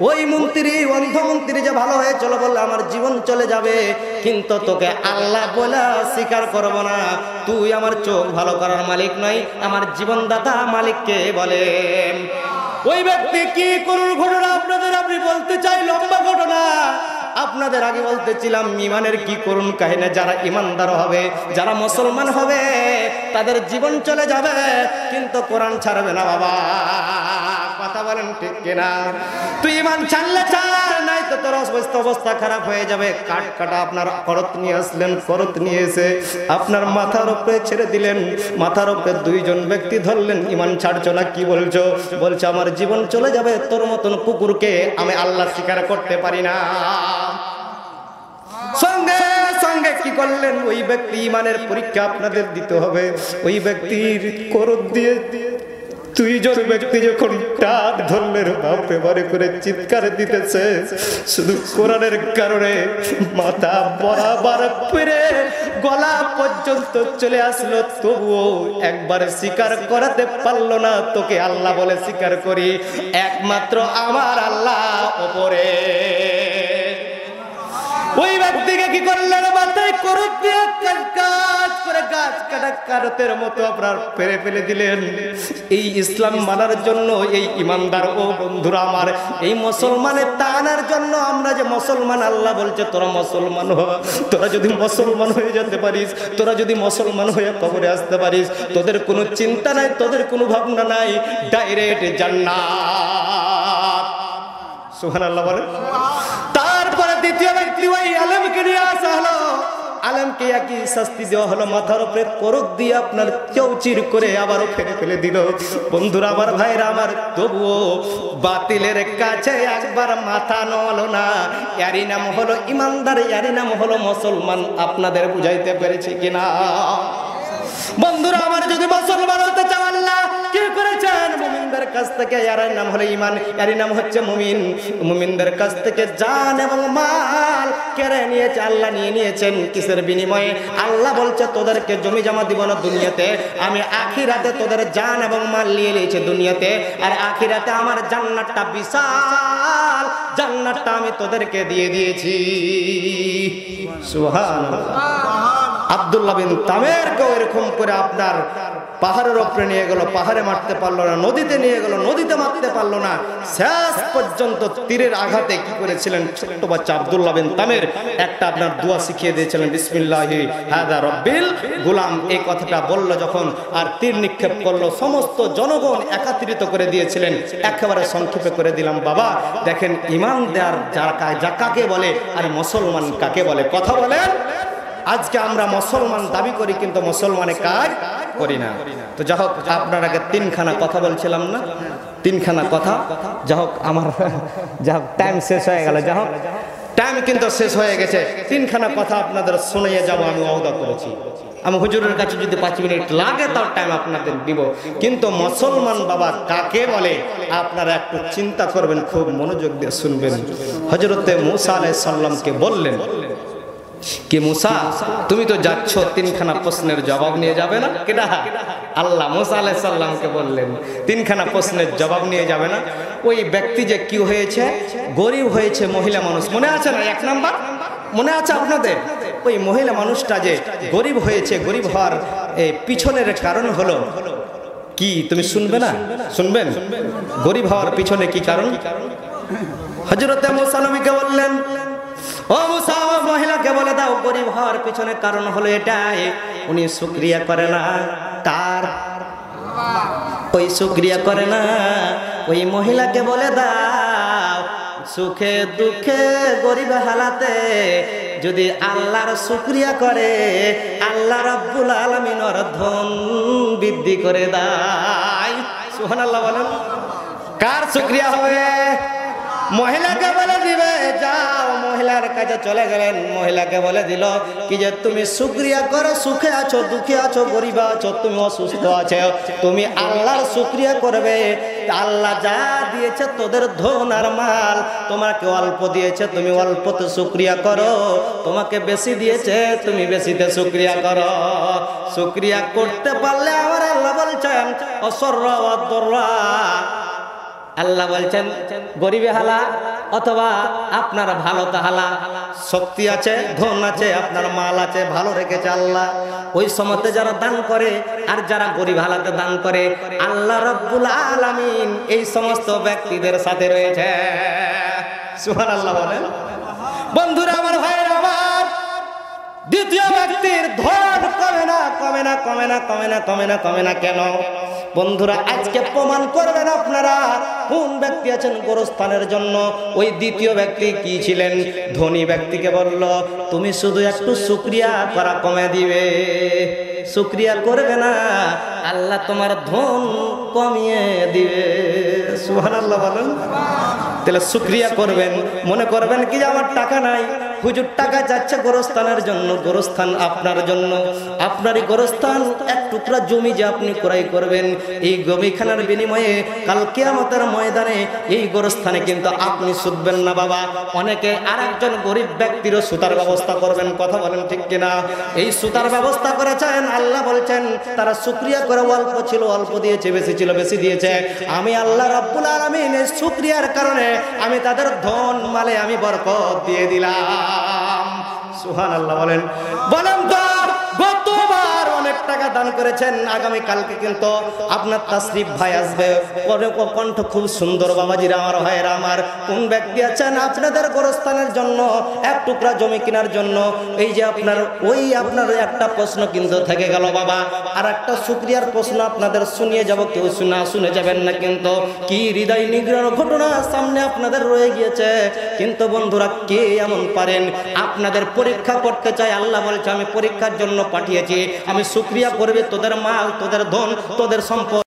ওই মন্ত্রী, অন্ধ মন্ত্রী যে ভালো হয়ে চলো বললে আমার জীবন চলে যাবে, কিন্তু তোকে আল্লাহ বলে স্বীকার করব না। তুই আমার চোখ ভালো করার মালিক নয়, আমার জীবনদাতা মালিককে বলে। ওই ব্যক্তি কি করুন ঘটনা আপনাদের আমি বলতে চাই, লম্বা ঘটনা। আপনাদের আগে বলতেছিলাম ঈমানের কি করুন কাহিনী। যারা ঈমানদার হবে, যারা মুসলমান হবে, তাদের জীবন চলে যাবে, কিন্তু কোরআন ছাড়বে না বাবা। কথা বলেন ঠিক কিনা? তুই ঈমান ছাড়লে ছাড়, নাই তো তোর অবস্থা খারাপ হয়ে যাবে। কাট কাটা আপনার করত নিয়ে আসলেন, করত নিয়ে এসে আপনার মাথার উপরে ছেড়ে দিলেন। মাথার উপরে 2 জন ব্যক্তি ধরলেন। ঈমান ছাড়ছো না? কি বলছো? বলছে আমার জীবন চলে যাবে, তোর মতন কুকুরকে আমি আল্লাহ স্বীকার করতে পারি না। সঙ্গে সঙ্গে কি করলেন? ওই ব্যক্তি, ঈমানের পরীক্ষা আপনাদের দিতে হবে। ওই ব্যক্তির করত দিয়ে 2 জন ব্যক্তি যখন টাক ধরলেন, বাপরে বারে করে চিৎকার দিতেছে। শুধু কোরআনের কারণে মাথা বরাবর পেরে গলা পর্যন্ত চলে আসলো, তবুও একবার স্বীকার করাতে পারলো না। তোকে আল্লাহ বলে স্বীকার করি, একমাত্র আমার আল্লাহ ওপরে। ওই ব্যক্তিকে কি করলেন? মাথায় করত দিয়ে কাজ করে গাছ কাটা কারতের মতো আপনার ফেলে ফেলে দিলেন। এই ইসলাম মানার জন্য, এই ইমানদার ও বন্ধুরা আমার, এই মুসলমানের টানার জন্য আমরা যে মুসলমান, আল্লাহ বলছে তোরা মুসলমান হ। তোরা যদি মুসলমান হয়ে যেতে পারিস, তোরা যদি মুসলমান হয়ে কবরে আসতে পারিস, তোদের কোনো চিন্তা নাই, তোদের কোনো ভাবনা নাই, ডাইরেক্ট জান্নাত। সুবহানাল্লাহ বলে। তারপরে দ্বিতীয় ব্যক্তি ওই আলেমকে নিয়ে আসা হলো। আলেমকে একই শাস্তি দেওয়া হলো, মাথার উপরে করক দিয়ে আপনার চৌচির করে আবারও ফেলে দিল। বন্ধুরা আমার, ভাইরা আমার, তবুও বাতিলের কাছে একবার মাথা নড়লো না। এরই নাম হলো ইমানদার, এরই নাম হলো মুসলমান। আপনাদের বুঝাইতে পেরেছি কিনা? বন্ধুরা আমার, যদি মুসলমান হতে চান, আল্লাহ কি করেছেন? মুমিনদের কাছ থেকে এর নাম হলো ঈমান, এর নাম হচ্ছে মুমিন। মুমিনদের কাছ থেকে জান এবং মাল কেড়ে নিয়েছে আল্লাহ, নিয়েছেন কিসের বিনিময়ে? আল্লাহ বলছে তোদেরকে জমি জমা দিব না দুনিয়াতে, আমি আখিরাতে তোদের জান এবং মাল নিয়ে নিয়েছি দুনিয়াতে, আর আখিরাতে আমার জান্নাতটা বিশাল, জান্নাতটা আমি তোদেরকে দিয়ে দিয়েছি। সুবহানাল্লাহ। আব্দুল্লাহ বিন তামেরকেও এরকম করে আপনার পাহাড়ের উপরে নিয়ে গেল, পাহাড়ে মারতে পারলো না, নদীতে নিয়ে গেল, নদীতে মারতে পারলো না, শেষ পর্যন্ত তীরের আঘাতে কি করেছিলেন? ছোট্ট বাচ্চা আব্দুল্লাহ বিন তামের একটা আপনার দোয়া শিখিয়ে দিয়েছিলেন, বিসমিল্লাহি হাযা রাব্বিল গুলাম। এই কথাটা বলল যখন, আর তীর নিক্ষেপ করলো, সমস্ত জনগণ একত্রিত করে দিয়েছিলেন। একেবারে সংক্ষেপে করে দিলাম বাবা, দেখেন ইমানদার যা কাকে বলে আর মুসলমান কাকে বলে। কথা বলেন। আজকে আমরা মুসলমান দাবি করি, কিন্তু মুসলমানের কাজ করি না। তো যাই হোক, আপনার আগে তিনখানা কথা বলছিলাম না, তিনখানা কথা। যাই হোক, আমার যাই হোক টাইম শেষ হয়ে গেল, যাই হোক টাইম কিন্তু শেষ হয়ে গেছে। তিনখানা কথা আপনাদের শুনিয়ে যাবো, আমি ওয়াদা করেছি। আমি হুজুরের কাছে যদি 5 মিনিট লাগে তাও টাইম আপনাদের দিব, কিন্তু মুসলমান বাবা কাকে বলে আপনারা একটু চিন্তা করবেন, খুব মনোযোগ দিয়ে শুনবেন। হযরতে মূসা আলাইহিস সালামকে বললেন কি, মূসা তুমি তো যাচ্ছ, তিনখানা প্রশ্নের জবাব নিয়ে যাবে না? কেডা? আল্লাহ মূসা আলাইহিস সালামকে বললেন তিনখানা প্রশ্নের জবাব নিয়ে যাবে না? ওই ব্যক্তি যে কি হয়েছে, গরিব হয়েছে, মহিলা মানুষ, মনে আছে না? 1 নাম্বার মনে আছে আপনাদের? ওই মহিলা মানুষটা যে গরিব হয়েছে, গরিব হওয়ার পিছনের কারণ হলো কি? তুমি শুনবে না? শুনবেন গরিব হওয়ার পিছনে কি কারণ? হযরতে মূসা নবীকে বললেন, ও মূসা, মহিলাকে বলে দাও গরিব হওয়ার পিছনে কারণ হলো এটাই, উনি শুকরিয়া করে না। তার ওই শুকরিয়া করে না, ওই মহিলাকে বলে দাও সুখে দুঃখে গরিব হালাতে যদি আল্লাহর শুকরিয়া করে, আল্লাহ রাব্বুল আলামিন ওর ধন বৃদ্ধি করে দেয়। সুবহানাল্লাহ বলেন। কার শুকরিয়া হবে? মহিলাকে বলে দিবে, যাও। মহিলার কাছে চলে গেলেন, মহিলাকে বলে দিল কি যে তুমি শুকরিয়া করো, সুখে আছো, দুঃখে আছো, গরিব আছো, তুমি অসুস্থ আছো, তুমি আল্লাহর শুকরিয়া করবে। আল্লাহ যা দিয়েছে তোদের ধন আর মাল, তোমাকে অল্প দিয়েছে, তুমি অল্পতে শুকরিয়া করো, তোমাকে বেশি দিয়েছে, তুমি বেশিতে শুকরিয়া করো। শুকরিয়া করতে পারলে আমার আল্লাহ বলছেন অসররা ওয়াদররা, আল্লাহ বলছেন গরিবে হালা অথবা আপনার ভালোতে হালা, শক্তি আছে, ধন আছে, আপনার মাল আছে, ভালো রেখেছে আল্লাহ, ওই সময়তে যারা দান করে আর যারা গরিব হালাতে দান করে, আল্লাহ রাব্বুল আলামিন এই সমস্ত ব্যক্তিদের সাথে রয়েছে। সুবহানাল্লাহ বলেন। বন্ধুরা আমার, ভাইরা আমার, দ্বিতীয় ব্যক্তির ধন কমে না, কমে না, কমে না, কমে না, কমে না, কমে না। কেন? বন্ধুরা আজকে প্রমাণ করবেন আপনারা কোন ব্যক্তি আছেন গোরস্থানের জন্য। ওই দ্বিতীয় ব্যক্তি কি ছিলেন? ধনী ব্যক্তিকে বলল তুমি শুধু একটু শুকরিয়া করা কমে দিবে, শুকরিয়া করবে না, আল্লাহ তোমার ধন কমিয়ে দিবে। সুবহানাল্লাহ বলেন। তাহলে শুকরিয়া করবেন। মনে করবেন কি যে আমার টাকা নাই, হুজুর টাকা চাচ্ছে গোরস্থানের জন্য, গোরস্থান আপনার জন্য, আপনারই গোরস্থান, এক টুকরা জমি যে আপনি ক্রয় করবেন, এই জমিখানার বিনিময়ে কাল কিয়ামতের ময়দানে এই গোরস্থানে কিন্তু আপনি শুধবেন না বাবা, অনেকে আরেকজন গরিব ব্যক্তিরও সুতার ব্যবস্থা করবেন। কথা বলেন ঠিক কিনা? এই সুতার ব্যবস্থা করেছেন, আল্লাহ বলছেন তারা শুকরিয়া করে, অল্প ছিল অল্প দিয়েছে, বেশি ছিল বেশি দিয়েছে, আমি আল্লাহ রাব্বুল আলামিন এই শুকরিয়ার কারণে আমি তাদের ধন মালে আমি বরকত দিয়ে দিলাম। সুবহানাল্লাহ বলেন। বলেন তো গতবার অনেক টাকা দান করেছেন। আগামী কালকে কিন্তু আপনার তাসরিফ ভাই আসবে, কণ্ঠ খুব সুন্দর। বাবাজিরা আমার, ভাইয়েরা আমার, কোন ব্যক্তি আছেন আপনাদের গোরস্থানের জন্য এক টুকরা জমি কেনার জন্য? এই যে আপনার আপনার একটা প্রশ্ন কিন্তু থেকে গেল বাবা। আর একটা শুকরিয়ার প্রশ্ন আপনাদের শুনিয়ে যাব, কেউ শুনে যাবেন না কিন্তু। কি হৃদয় নিগ্রহ ঘটনা সামনে আপনাদের রয়ে গিয়েছে। কিন্তু বন্ধুরা, কে এমন পারেন আপনাদের পরীক্ষা করতে চায়? আল্লাহ বলছে আমি পরীক্ষার জন্য পাঠিয়েছি, আমি শুকরিয়া করবে তোদের মাল, তোদের ধন, তোদের সম্পদ